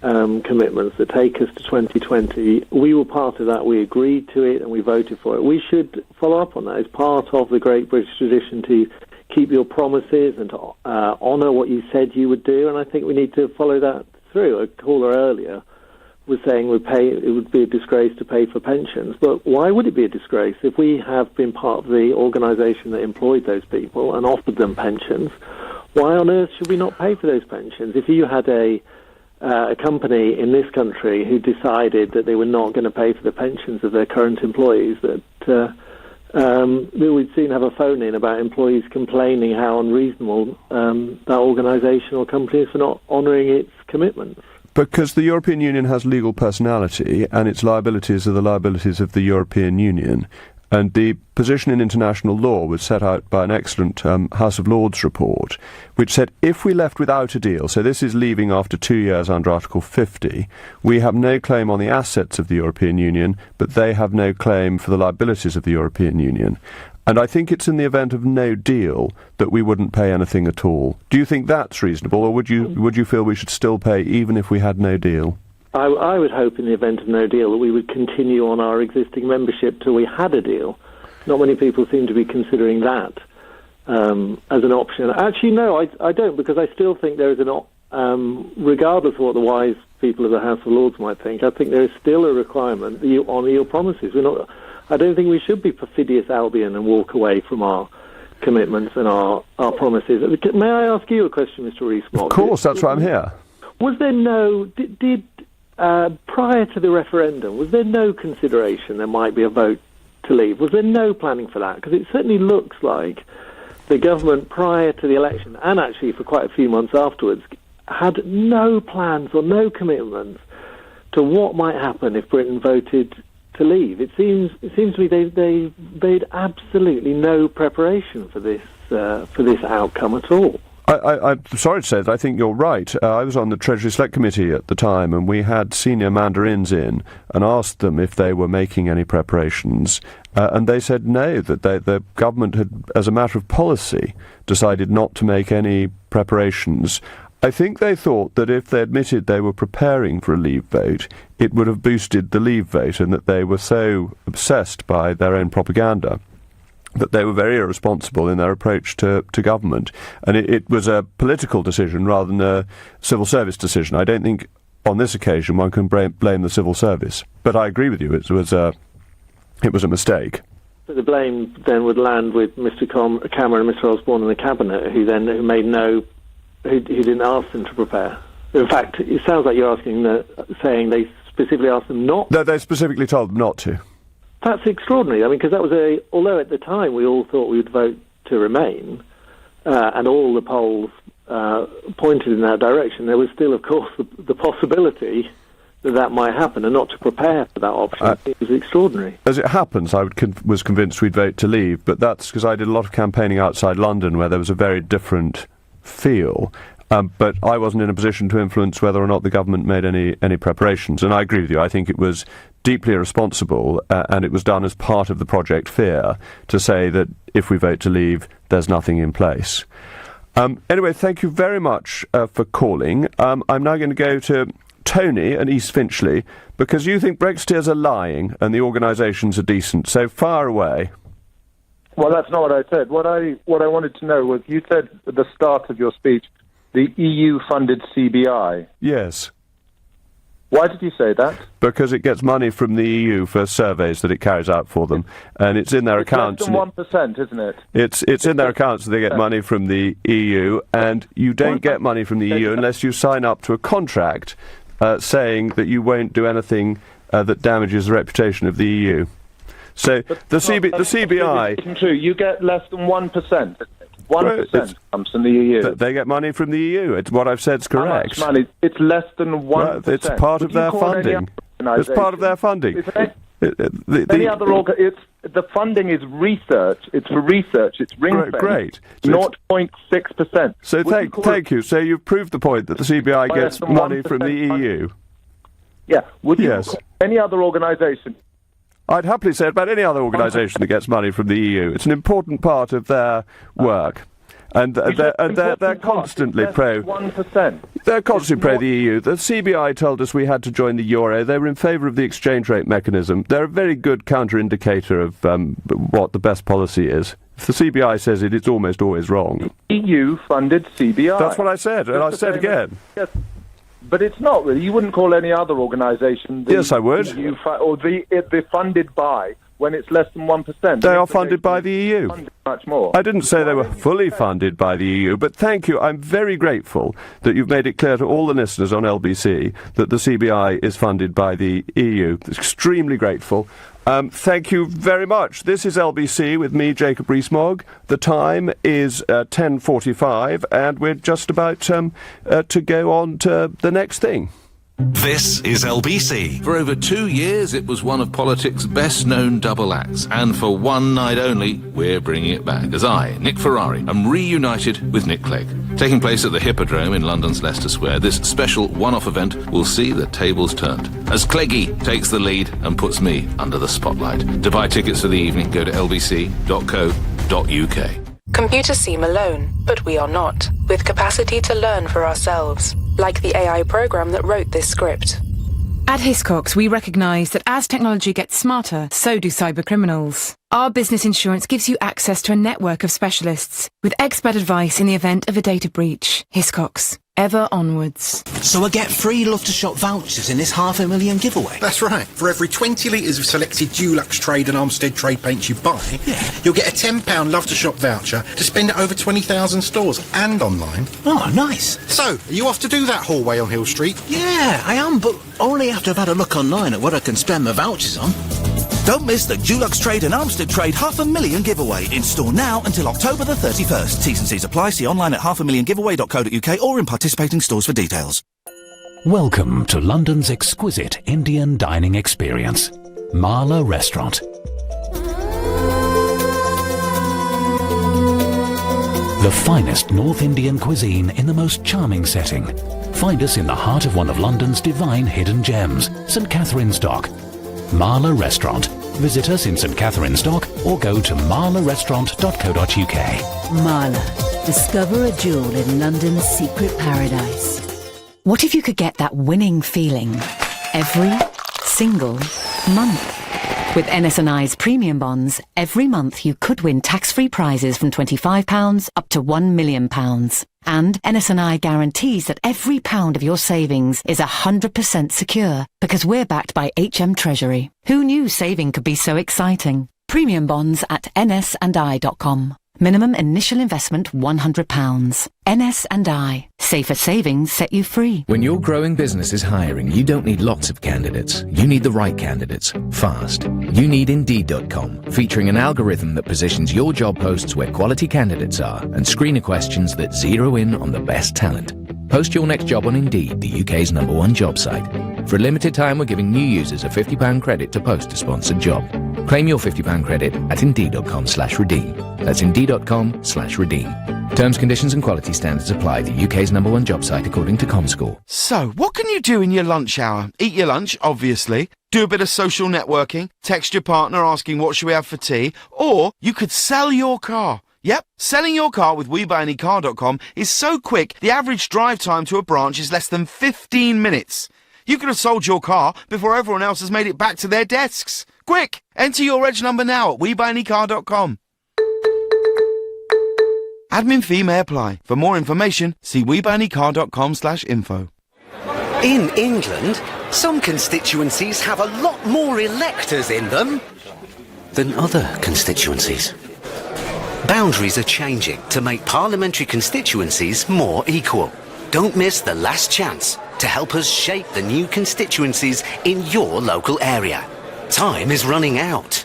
commitments that take us to 2020. We were part of that. We agreed to it and we voted for it. We should follow up on that. It's part of the great British tradition to keep your promises and to honour what you said you would do, and I think we need to follow that through. A caller earlier was saying it would be a disgrace to pay for pensions, but why would it be a disgrace if we have been part of the organisation that employed those people and offered them pensions? Why on earth should we not pay for those pensions? If you had a company in this country who decided that they were not going to pay for the pensions of their current employees, we would soon have a phone-in about employees complaining how unreasonable that organisation or company is for not honouring its commitments. Because the European Union has legal personality, and its liabilities are the liabilities of the European Union. And the position in international law was set out by an excellent House of Lords report, which said if we left without a deal, so this is leaving after 2 years under Article 50, we have no claim on the assets of the European Union, but they have no claim for the liabilities of the European Union. And I think it's in the event of no deal that we wouldn't pay anything at all. Do you think that's reasonable, or would you feel we should still pay even if we had no deal? I would hope in the event of no deal that we would continue on our existing membership till we had a deal. Not many people seem to be considering that as an option. Actually, no, I don't, because I still think there is regardless of what the wise people of the House of Lords might think, I think there is still a requirement that you honour your promises. I don't think we should be perfidious Albion and walk away from our commitments and our promises. May I ask you a question, Mr. Rees-Mogg? Of course, that's why I'm here. Was there prior to the referendum, was there no consideration there might be a vote to leave? Was there no planning for that? Because it certainly looks like the government prior to the election, and actually for quite a few months afterwards, had no plans or no commitments to what might happen if Britain voted to leave. It seems to me they made absolutely no preparation for this outcome at all. I'm sorry to say that I think you're right. I was on the Treasury Select Committee at the time, and we had senior mandarins in and asked them if they were making any preparations, and they said no, that the government had, as a matter of policy, decided not to make any preparations. I think they thought that if they admitted they were preparing for a leave vote, it would have boosted the leave vote, and that they were so obsessed by their own propaganda that they were very irresponsible in their approach to government. And it was a political decision rather than a civil service decision. I don't think on this occasion one can blame the civil service. But I agree with you, it was a mistake. But the blame then would land with Mr. Cameron and Mr. Osborne in the Cabinet, who didn't ask them to prepare. In fact, it sounds like you're saying they specifically asked them not. No, they specifically told them not to. That's extraordinary. I mean, because that was although at the time we all thought we would vote to remain, and all the polls pointed in that direction, there was still, of course, the possibility that might happen, and not to prepare for that option. It was extraordinary. As it happens, I was convinced we'd vote to leave, but that's because I did a lot of campaigning outside London where there was a very different feel. But I wasn't in a position to influence whether or not the government made any preparations. And I agree with you. I think it was deeply irresponsible, and it was done as part of the Project Fear to say that if we vote to leave, there's nothing in place. Anyway, thank you very much for calling. I'm now going to go to Tony and East Finchley, because you think Brexiteers are lying and the organisations are decent. So far away. Well, that's not what I said. What I wanted to know was, you said at the start of your speech, the EU-funded CBI. Yes. Why did you say that? Because it gets money from the EU for surveys that it carries out for them, and it's in their accounts. Less than 1%, isn't it? It's in their accounts that they get money from the EU, and you don't get money from the EU unless you sign up to a contract saying that you won't do anything that damages the reputation of the EU. So the CBI... Isn't true. You get less than 1%. 1% comes from the EU. They get money from the EU. It's what I've said is correct. How much money? It's less than 1%. Well, it's part of their funding. It's part of their funding. The funding is research. It's for research. It's ring-fenced. Great. 0.6%. So thank you. So you've proved the point that the CBI gets money from the EU. Yeah. Would you call any other organisation? I'd happily say it about any other organisation that gets money from the EU. It's an important part of their work. And they're constantly pro. 1%. They're constantly pro the EU. The CBI told us we had to join the euro. They were in favour of the exchange rate mechanism. They're a very good counter-indicator of what the best policy is. If the CBI says it, it's almost always wrong. EU funded CBI. That's what I said, and I said again. Yes. But it's not really. You wouldn't call any other organisation. Yes, I would. They're funded by, when it's less than 1%. They are funded by the EU. Much more. I didn't say they were fully funded by the EU, but thank you. I'm very grateful that you've made it clear to all the listeners on LBC that the CBI is funded by the EU. Extremely grateful. Thank you very much. This is LBC with me, Jacob Rees-Mogg. The time is 10:45, and we're just about to go on to the next thing. This is LBC. For over 2 years, it was one of politics' best-known double acts. And for one night only, we're bringing it back. As I, Nick Ferrari, am reunited with Nick Clegg. Taking place at the Hippodrome in London's Leicester Square, this special one-off event will see the tables turned. As Cleggy takes the lead and puts me under the spotlight. To buy tickets for the evening, go to lbc.co.uk. Computers seem alone, but we are not, with capacity to learn for ourselves, like the AI program that wrote this script. At Hiscox, we recognise that as technology gets smarter, so do cybercriminals. Our business insurance gives you access to a network of specialists with expert advice in the event of a data breach. Hiscox, ever onwards. So I get free Love to Shop vouchers in this $500,000 giveaway? That's right. For every 20 litres of selected Dulux Trade and Armstead Trade paints you buy, you'll get a £10 Love to Shop voucher to spend at over 20,000 stores and online. Oh, nice. So, are you off to do that hallway on Hill Street? Yeah, I am, but only after I've had a look online at what I can spend my vouchers on. Don't miss the Dulux Trade and Armstead Trade $500,000 giveaway in store now until October the 31st. T's and C's apply. See online at $500,000giveaway.co.uk or in participating stores for details. Welcome to London's exquisite Indian dining experience, Marla Restaurant. The finest North Indian cuisine in the most charming setting. Find us in the heart of one of London's divine hidden gems, St Catherine's Dock. Marla Restaurant. Visit us in St Catherine's Dock or go to marlarestaurant.co.uk. Marla. Discover a jewel in London's secret paradise. What if you could get that winning feeling every single month? With NS&I's premium bonds, every month you could win tax-free prizes from £25 up to £1 million. And NS&I guarantees that every pound of your savings is 100% secure because we're backed by HM Treasury. Who knew saving could be so exciting? Premium bonds at nsandi.com. Minimum initial investment £100. NS&I. Safer savings set you free. When your growing business is hiring, you don't need lots of candidates. You need the right candidates, fast. You need Indeed.com, featuring an algorithm that positions your job posts where quality candidates are and screener questions that zero in on the best talent. Post your next job on Indeed, the UK's #1 job site. For a limited time, we're giving new users a £50 credit to post a sponsored job. Claim your £50 credit at Indeed.com/redeem. That's Indeed.com/redeem. Terms, conditions and quality standards apply. The UK's #1 job site according to Comscore. So, what can you do in your lunch hour? Eat your lunch, obviously. Do a bit of social networking. Text your partner asking what should we have for tea. Or you could sell your car. Yep, selling your car with WeBuyAnyCar.com is so quick, the average drive time to a branch is less than 15 minutes. You could have sold your car before everyone else has made it back to their desks. Quick! Enter your reg number now at WeBuyAnyCar.com. Admin fee may apply. For more information, see WeBuyAnyCar.com/info. In England, some constituencies have a lot more electors in them than other constituencies. Boundaries are changing to make parliamentary constituencies more equal. Don't miss the last chance to help us shape the new constituencies in your local area. Time is running out.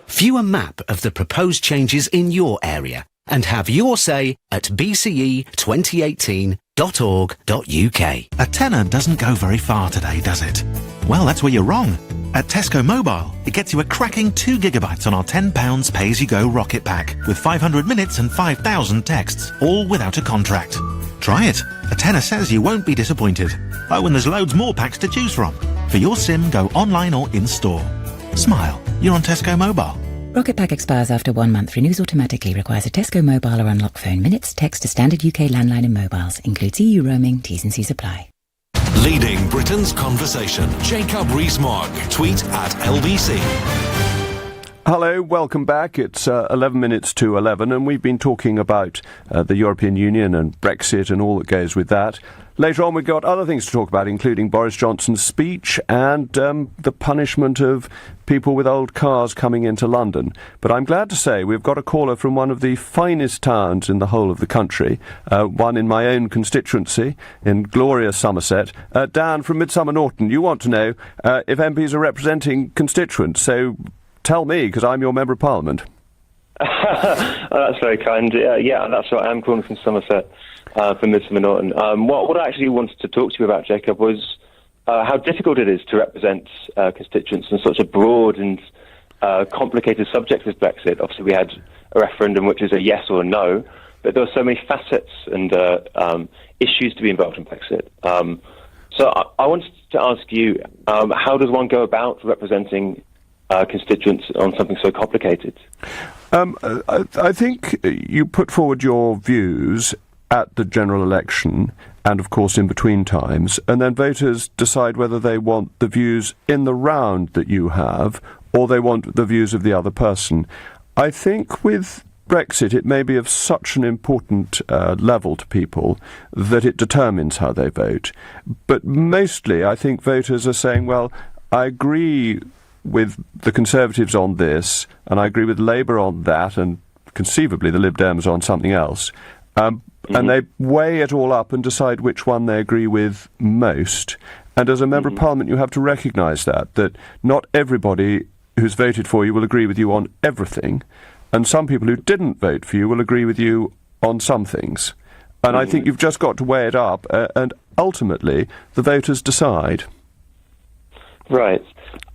View a map of the proposed changes in your area and have your say at bce2018.org.uk. A tenner doesn't go very far today, does it? Well, that's where you're wrong. At Tesco Mobile, it gets you a cracking 2 gigabytes on our £10 pay-as-you-go rocket pack with 500 minutes and 5,000 texts, all without a contract. Try it. A tenner says you won't be disappointed. Oh, and there's loads more packs to choose from. For your SIM, go online or in-store. Smile. You're on Tesco Mobile. Rocket Pack expires after 1 month. Renews automatically. Requires a Tesco mobile or unlock phone. Minutes, text to standard UK landline and mobiles. Includes EU roaming. T's and C's apply. Leading Britain's conversation. Jacob Rees-Mogg. Tweet at LBC. Hello, welcome back. It's 11 minutes to 11, and we've been talking about the European Union and Brexit and all that goes with that. Later on, we've got other things to talk about, including Boris Johnson's speech and the punishment of people with old cars coming into London. But I'm glad to say we've got a caller from one of the finest towns in the whole of the country, one in my own constituency, in glorious Somerset. Dan from Midsummer Norton, you want to know if MPs are representing constituents, so tell me, because I'm your Member of Parliament. That's very kind. Yeah, that's right. I'm calling from Somerset, from Midsummer Norton. What I actually wanted to talk to you about, Jacob, was how difficult it is to represent constituents on such a broad and complicated subject as Brexit. Obviously, we had a referendum which is a yes or a no, but there are so many facets and issues to be involved in Brexit. So I wanted to ask you, how does one go about representing constituents on something so complicated? I think you put forward your views at the general election and, of course, in between times, and then voters decide whether they want the views in the round that you have or they want the views of the other person. I think with Brexit, it may be of such an important level to people that it determines how they vote. But mostly, I think voters are saying, well, I agree with the Conservatives on this, and I agree with Labour on that, and conceivably the Lib Dems on something else. And they weigh it all up and decide which one they agree with most. And as a Member of Parliament, you have to recognise that not everybody who's voted for you will agree with you on everything, and some people who didn't vote for you will agree with you on some things. And I think you've just got to weigh it up, and ultimately the voters decide. Right.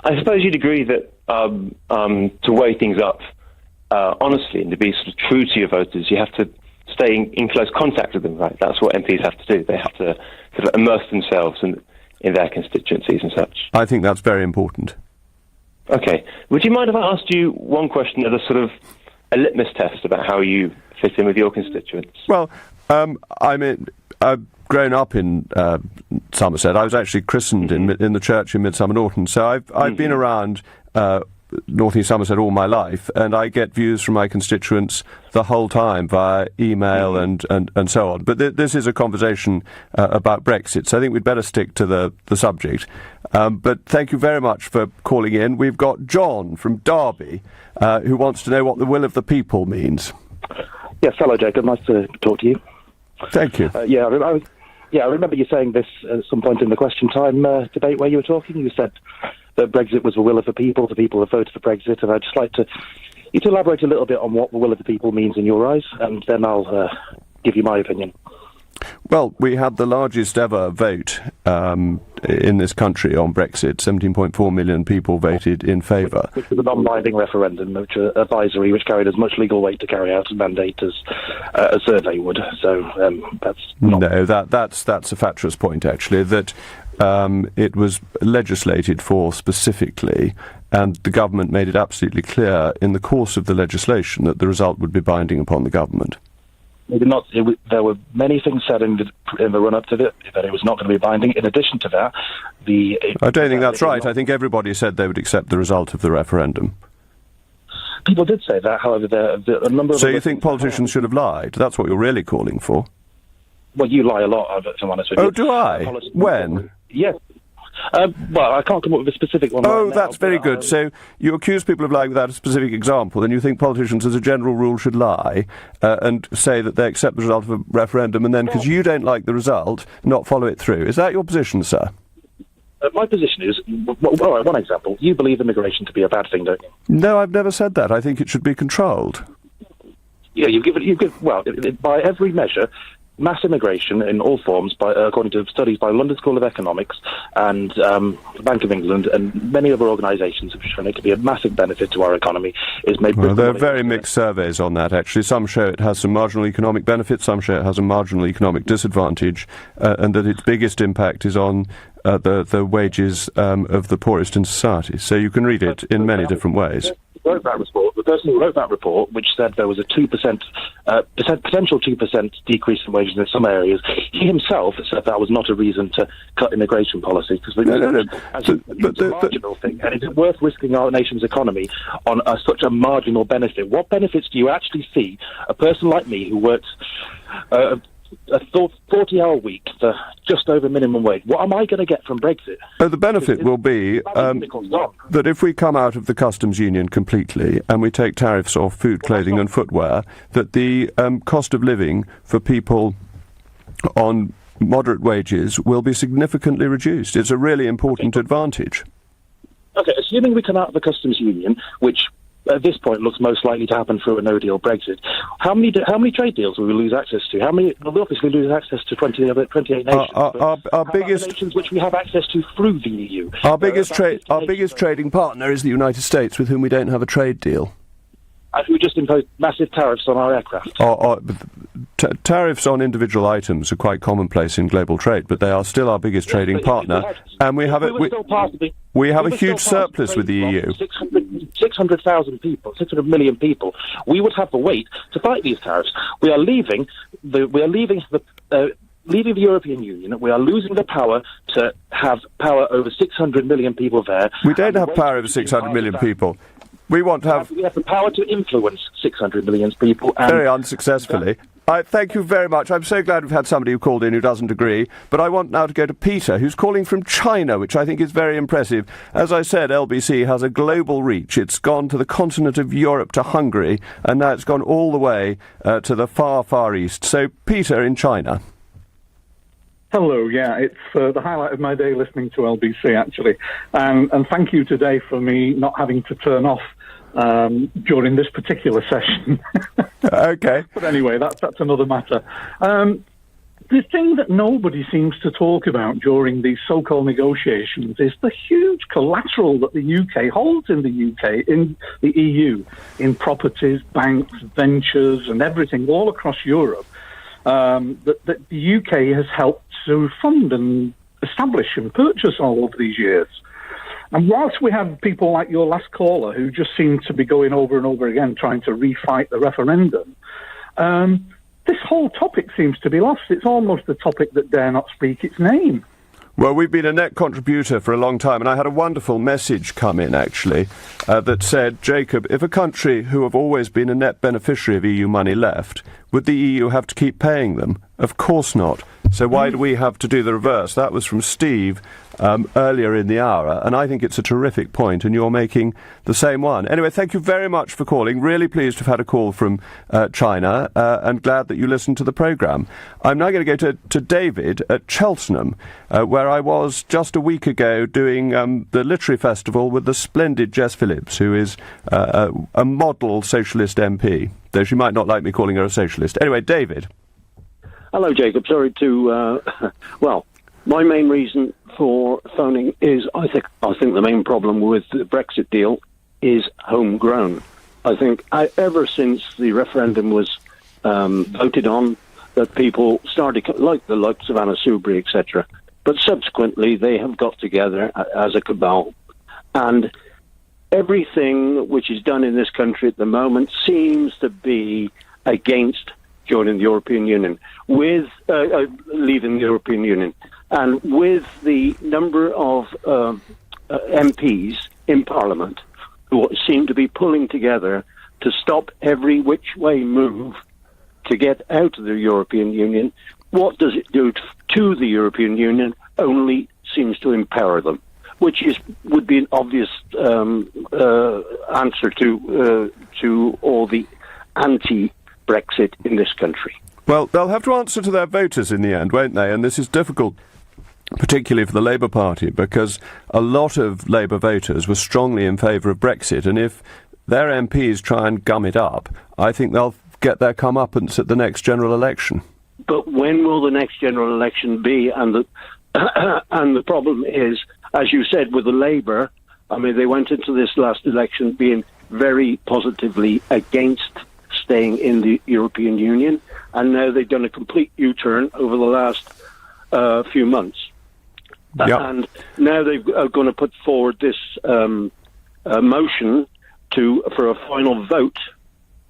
I suppose you'd agree that to weigh things up honestly and to be sort of true to your voters, you have to stay in close contact with them, right? That's what MPs have to do. They have to sort of immerse themselves in their constituencies and such. I think that's very important. Okay. Would you mind if I asked you one question as a sort of a litmus test about how you fit in with your constituents? Well, I've grown up in Somerset. I was actually christened in the church in Midsummer Norton, so I've been around North East Somerset all my life, and I get views from my constituents the whole time via email and so on. But this is a conversation about Brexit, so I think we'd better stick to the subject. But thank you very much for calling in. We've got John from Derby who wants to know what the will of the people means. Yes, hello, Jacob. Nice to talk to you. Thank you. I remember you saying this at some point in the question time debate where you were talking. You said that Brexit was the will of the people have voted for Brexit, and I'd just like you to elaborate a little bit on what the will of the people means in your eyes, and then I'll give you my opinion. Well, we had the largest ever vote in this country on Brexit. 17.4 million people voted in favour. Which was a non-binding referendum, which advisory, which carried as much legal weight to carry out a mandate as a survey would. So that's not... No, that's a fatuous point, actually, that it was legislated for specifically, and the government made it absolutely clear in the course of the legislation that the result would be binding upon the government. There were many things said in the run-up to it that it was not going to be binding. In addition to that, I don't think that's right. I think everybody said they would accept the result of the referendum. People did say that, however, a number of... So you think politicians should have lied? That's what you're really calling for? Well, you lie a lot, if I'm honest with you. Oh, do I? When? Yes. Well, I can't come up with a specific one. Oh, that's very good. So you accuse people of lying without a specific example, then you think politicians, as a general rule, should lie and say that they accept the result of a referendum, and then, because you don't like the result, not follow it through. Is that your position, sir? My position is, all right, one example. You believe immigration to be a bad thing, don't you? No, I've never said that. I think it should be controlled. Yeah, by every measure, mass immigration in all forms, according to studies by London School of Economics and the Bank of England and many other organisations have shown it to be a massive benefit to our economy. There are very mixed surveys on that, actually. Some show it has some marginal economic benefits, some show it has a marginal economic disadvantage, and that its biggest impact is on the wages of the poorest in society. So you can read it in many different ways. wrote that report, which said there was a 2% potential 2% decrease in wages in some areas, he himself said that was not a reason to cut immigration policy, because it's a marginal thing, and is it worth risking our nation's economy on such a marginal benefit? What benefits do you actually see a person like me who works a 40-hour week for just over minimum wage? What am I going to get from Brexit? The benefit will be that if we come out of the customs union completely and we take tariffs off food, clothing and footwear, that the cost of living for people on moderate wages will be significantly reduced. It's a really important advantage. Okay, assuming we come out of the customs union, which at this point looks most likely to happen through a no-deal Brexit, how many trade deals will we lose access to? We'll obviously lose access to 28 nations. Our biggest nations which we have access to through the EU. Our biggest trading partner is the United States, with whom we don't have a trade deal. And who just imposed massive tariffs on our aircraft. Tariffs on individual items are quite commonplace in global trade, but they are still our biggest trading partner, and we have a huge surplus with the EU. 600,000 people, 600 million people. We would have the weight to fight these tariffs. We are leaving the European Union. We are losing the power to have power over 600 million people there. We don't have power over 600 million people. We have the power to influence 600 million people. And very unsuccessfully. Thank you very much. I'm so glad we've had somebody who called in who doesn't agree. But I want now to go to Peter, who's calling from China, which I think is very impressive. As I said, LBC has a global reach. It's gone to the continent of Europe, to Hungary, and now it's gone all the way to the far, far east. So, Peter in China. Hello, yeah, it's the highlight of my day listening to LBC, actually. And thank you today for me not having to turn off during this particular session. Okay. But anyway, that's another matter. The thing that nobody seems to talk about during these so-called negotiations is the huge collateral that the UK holds in the UK, in the EU, in properties, banks, ventures, and everything all across Europe. That the UK has helped to fund and establish and purchase all over these years. And whilst we have people like your last caller who just seem to be going over and over again trying to refight the referendum, this whole topic seems to be lost. It's almost a topic that dare not speak its name. Well, we've been a net contributor for a long time, and I had a wonderful message come in, actually, that said, Jacob, if a country who have always been a net beneficiary of EU money left, would the EU have to keep paying them? Of course not. So why do we have to do the reverse? That was from Steve earlier in the hour, and I think it's a terrific point, and you're making the same one. Anyway, thank you very much for calling. Really pleased to have had a call from China, and glad that you listened to the programme. I'm now going to go to David at Cheltenham, where I was just a week ago doing the literary festival with the splendid Jess Phillips, who is a model socialist MP, though she might not like me calling her a socialist. Anyway, David. Hello, Jacob. Sorry to... well, my main reason for phoning is I think the main problem with the Brexit deal is homegrown. I think ever since the referendum was voted on, that people started, like the likes of Anna Soubry, etc., but subsequently they have got together as a cabal, and everything which is done in this country at the moment seems to be against joining the European Union, with leaving the European Union. And with the number of MPs in Parliament who seem to be pulling together to stop every which way move to get out of the European Union, what does it do to the European Union? Only seems to empower them, which would be an obvious answer to all the anti-Brexit in this country. Well, they'll have to answer to their voters in the end, won't they? And this is difficult, particularly for the Labour Party, because a lot of Labour voters were strongly in favour of Brexit, and if their MPs try and gum it up, I think they'll get their comeuppance at the next general election. But when will the next general election be? And the problem is, as you said, with the Labour, I mean, they went into this last election being very positively against staying in the European Union, and now they've done a complete U-turn over the last few months. Yep. And now they're going to put forward this motion for a final vote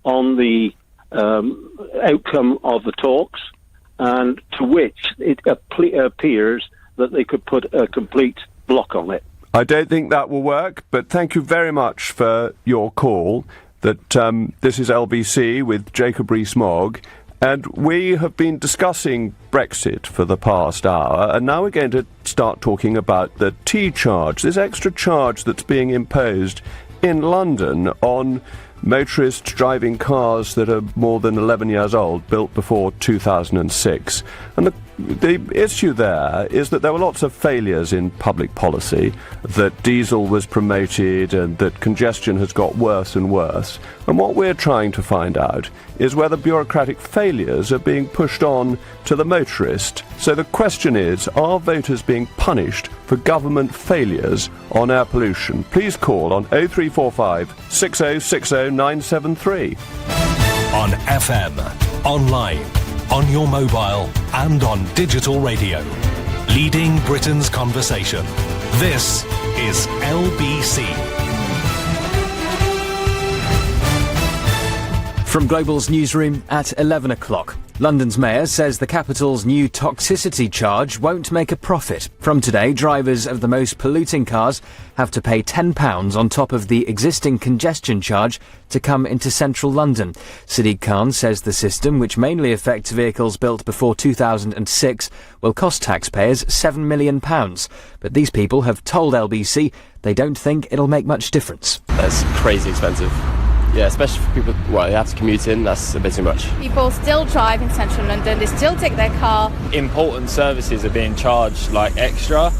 on the outcome of the talks, and to which it appears that they could put a complete block on it. I don't think that will work, but thank you very much for your call. That this is LBC with Jacob Rees-Mogg, and we have been discussing Brexit for the past hour, and now we're going to start talking about the T charge, this extra charge that's being imposed in London on motorists driving cars that are more than 11 years old, built before 2006. And the issue there is that there were lots of failures in public policy, that diesel was promoted and that congestion has got worse and worse. And what we're trying to find out is whether bureaucratic failures are being pushed on to the motorist. So the question is, are voters being punished for government failures on air pollution? Please call on 0345 6060 973. On FM, online, on your mobile and on digital radio. Leading Britain's conversation. This is LBC. From Global's newsroom at 11 o'clock. London's mayor says the capital's new toxicity charge won't make a profit. From today, drivers of the most polluting cars have to pay £10 on top of the existing congestion charge to come into central London. Sadiq Khan says the system, which mainly affects vehicles built before 2006, will cost taxpayers £7 million. But these people have told LBC they don't think it'll make much difference. That's crazy expensive. Yeah, especially for people, well, you have to commute in, that's a bit too much. People still drive in central London, they still take their car. Important services are being charged, like, extra,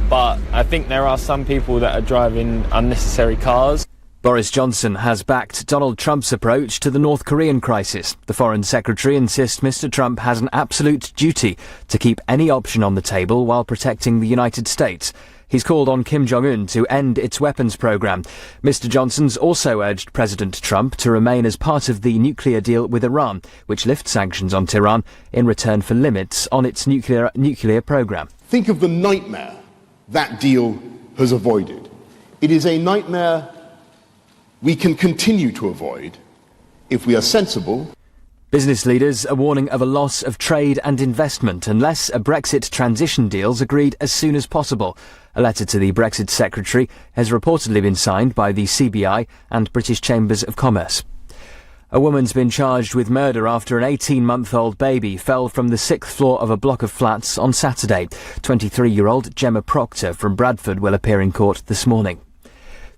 but I think there are some people that are driving unnecessary cars. Boris Johnson has backed Donald Trump's approach to the North Korean crisis. The Foreign Secretary insists Mr. Trump has an absolute duty to keep any option on the table while protecting the United States. He's called on Kim Jong-un to end its weapons program. Mr. Johnson's also urged President Trump to remain as part of the nuclear deal with Iran, which lifts sanctions on Tehran in return for limits on its nuclear program. Think of the nightmare that deal has avoided. It is a nightmare we can continue to avoid if we are sensible. Business leaders are warning of a loss of trade and investment unless a Brexit transition deal's agreed as soon as possible. A letter to the Brexit Secretary has reportedly been signed by the CBI and British Chambers of Commerce. A woman's been charged with murder after an 18-month-old baby fell from the 6th floor of a block of flats on Saturday. 23-year-old Gemma Proctor from Bradford will appear in court this morning.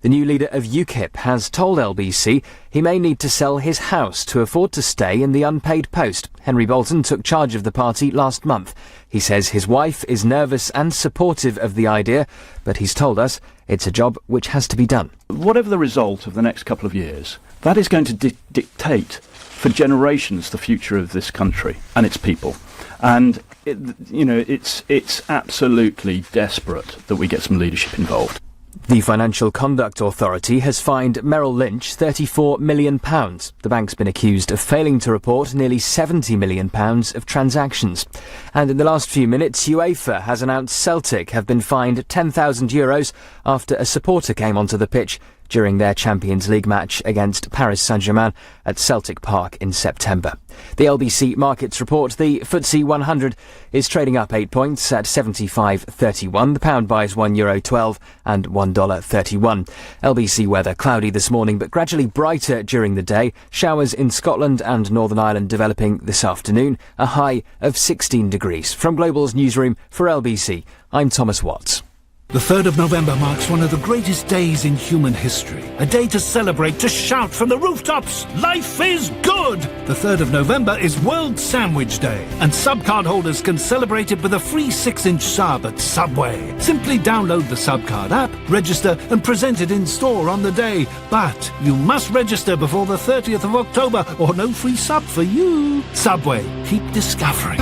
The new leader of UKIP has told LBC he may need to sell his house to afford to stay in the unpaid post. Henry Bolton took charge of the party last month. He says his wife is nervous and supportive of the idea, but he's told us it's a job which has to be done. Whatever the result of the next couple of years, that is going to dictate for generations the future of this country and its people. And, it's absolutely desperate that we get some leadership involved. The Financial Conduct Authority has fined Merrill Lynch £34 million. The bank's been accused of failing to report nearly £70 million of transactions. And in the last few minutes, UEFA has announced Celtic have been fined €10,000 after a supporter came onto the pitch during their Champions League match against Paris Saint-Germain at Celtic Park in September. The LBC Markets report the FTSE 100 is trading up 8 points at 75.31. The pound buys €1.12 and $1.31. LBC weather cloudy this morning but gradually brighter during the day. Showers in Scotland and Northern Ireland developing this afternoon. A high of 16 degrees. From Global's newsroom for LBC, I'm Thomas Watts. The 3rd of November marks one of the greatest days in human history. A day to celebrate, to shout from the rooftops, life is good! The 3rd of November is World Sandwich Day, and Subcard holders can celebrate it with a free 6-inch sub at Subway. Simply download the Subcard app, register and present it in store on the day. But you must register before the 30th of October or no free sub for you. Subway, keep discovering.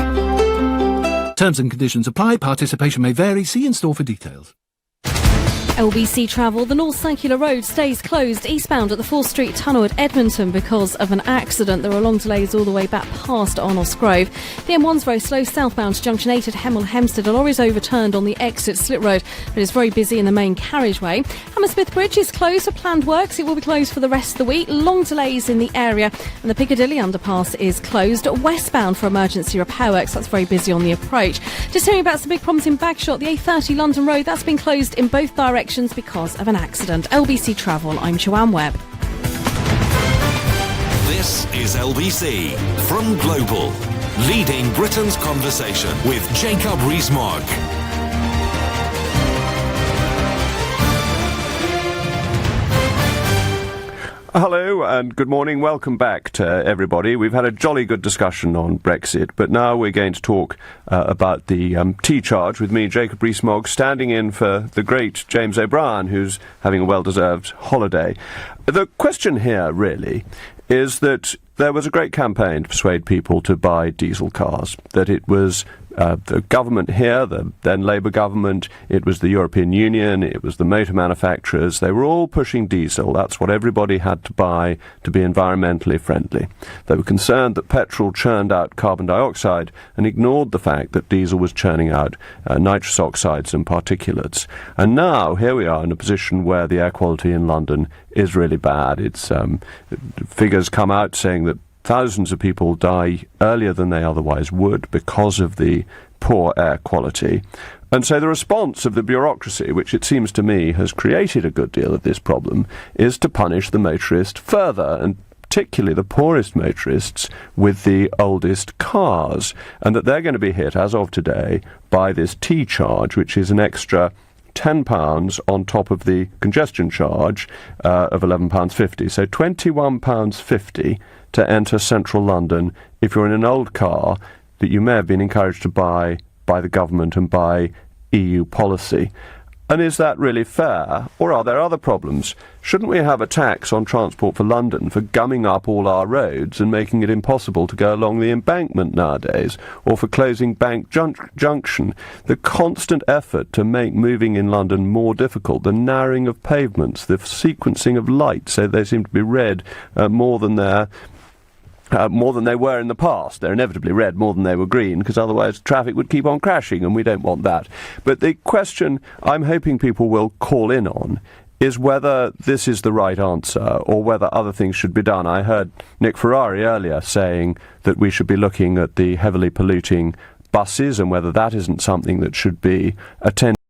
Terms and conditions apply. Participation may vary. See in store for details. LBC travel, the North Circular Road stays closed eastbound at the 4th Street Tunnel at Edmonton because of an accident. There are long delays all the way back past Arnos Grove. The M1's very slow southbound to Junction 8 at Hemel Hempstead. A lorry's overturned on the exit Slit Road, but it's very busy in the main carriageway. Hammersmith Bridge is closed for planned works. It will be closed for the rest of the week. Long delays in the area, and the Piccadilly underpass is closed westbound for emergency repair works. That's very busy on the approach. Just hearing about some big problems in Bagshot. The A30 London Road, that's been closed in both directions because of an accident. LBC Travel, I'm Joanne Webb. This is LBC from Global, leading Britain's conversation with Jacob Rees-Mogg. Hello and good morning. Welcome back to everybody. We've had a jolly good discussion on Brexit, but now we're going to talk about the tea charge with me, Jacob Rees-Mogg, standing in for the great James O'Brien, who's having a well-deserved holiday. The question here, really, is that there was a great campaign to persuade people to buy diesel cars, that it was the government here, the then Labour government, it was the European Union, it was the motor manufacturers. They were all pushing diesel. That's what everybody had to buy to be environmentally friendly. They were concerned that petrol churned out carbon dioxide and ignored the fact that diesel was churning out nitrous oxides and particulates. And now, here we are in a position where the air quality in London is really bad. It's figures come out saying that thousands of people die earlier than they otherwise would because of the poor air quality. And so the response of the bureaucracy, which it seems to me has created a good deal of this problem, is to punish the motorist further, and particularly the poorest motorists with the oldest cars, and that they're going to be hit, as of today, by this T charge, which is an extra £10 on top of the congestion charge of £11.50. So £21.50 to enter central London if you're in an old car that you may have been encouraged to buy by the government and by EU policy. And is that really fair? Or are there other problems? Shouldn't we have a tax on Transport for London for gumming up all our roads and making it impossible to go along the embankment nowadays, or for closing Bank Junction? The constant effort to make moving in London more difficult, the narrowing of pavements, the sequencing of lights so they seem to be red more than they were in the past. They're inevitably red more than they were green, because otherwise traffic would keep on crashing, and we don't want that. But the question I'm hoping people will call in on is whether this is the right answer or whether other things should be done. I heard Nick Ferrari earlier saying that we should be looking at the heavily polluting buses and whether that isn't something that should be attended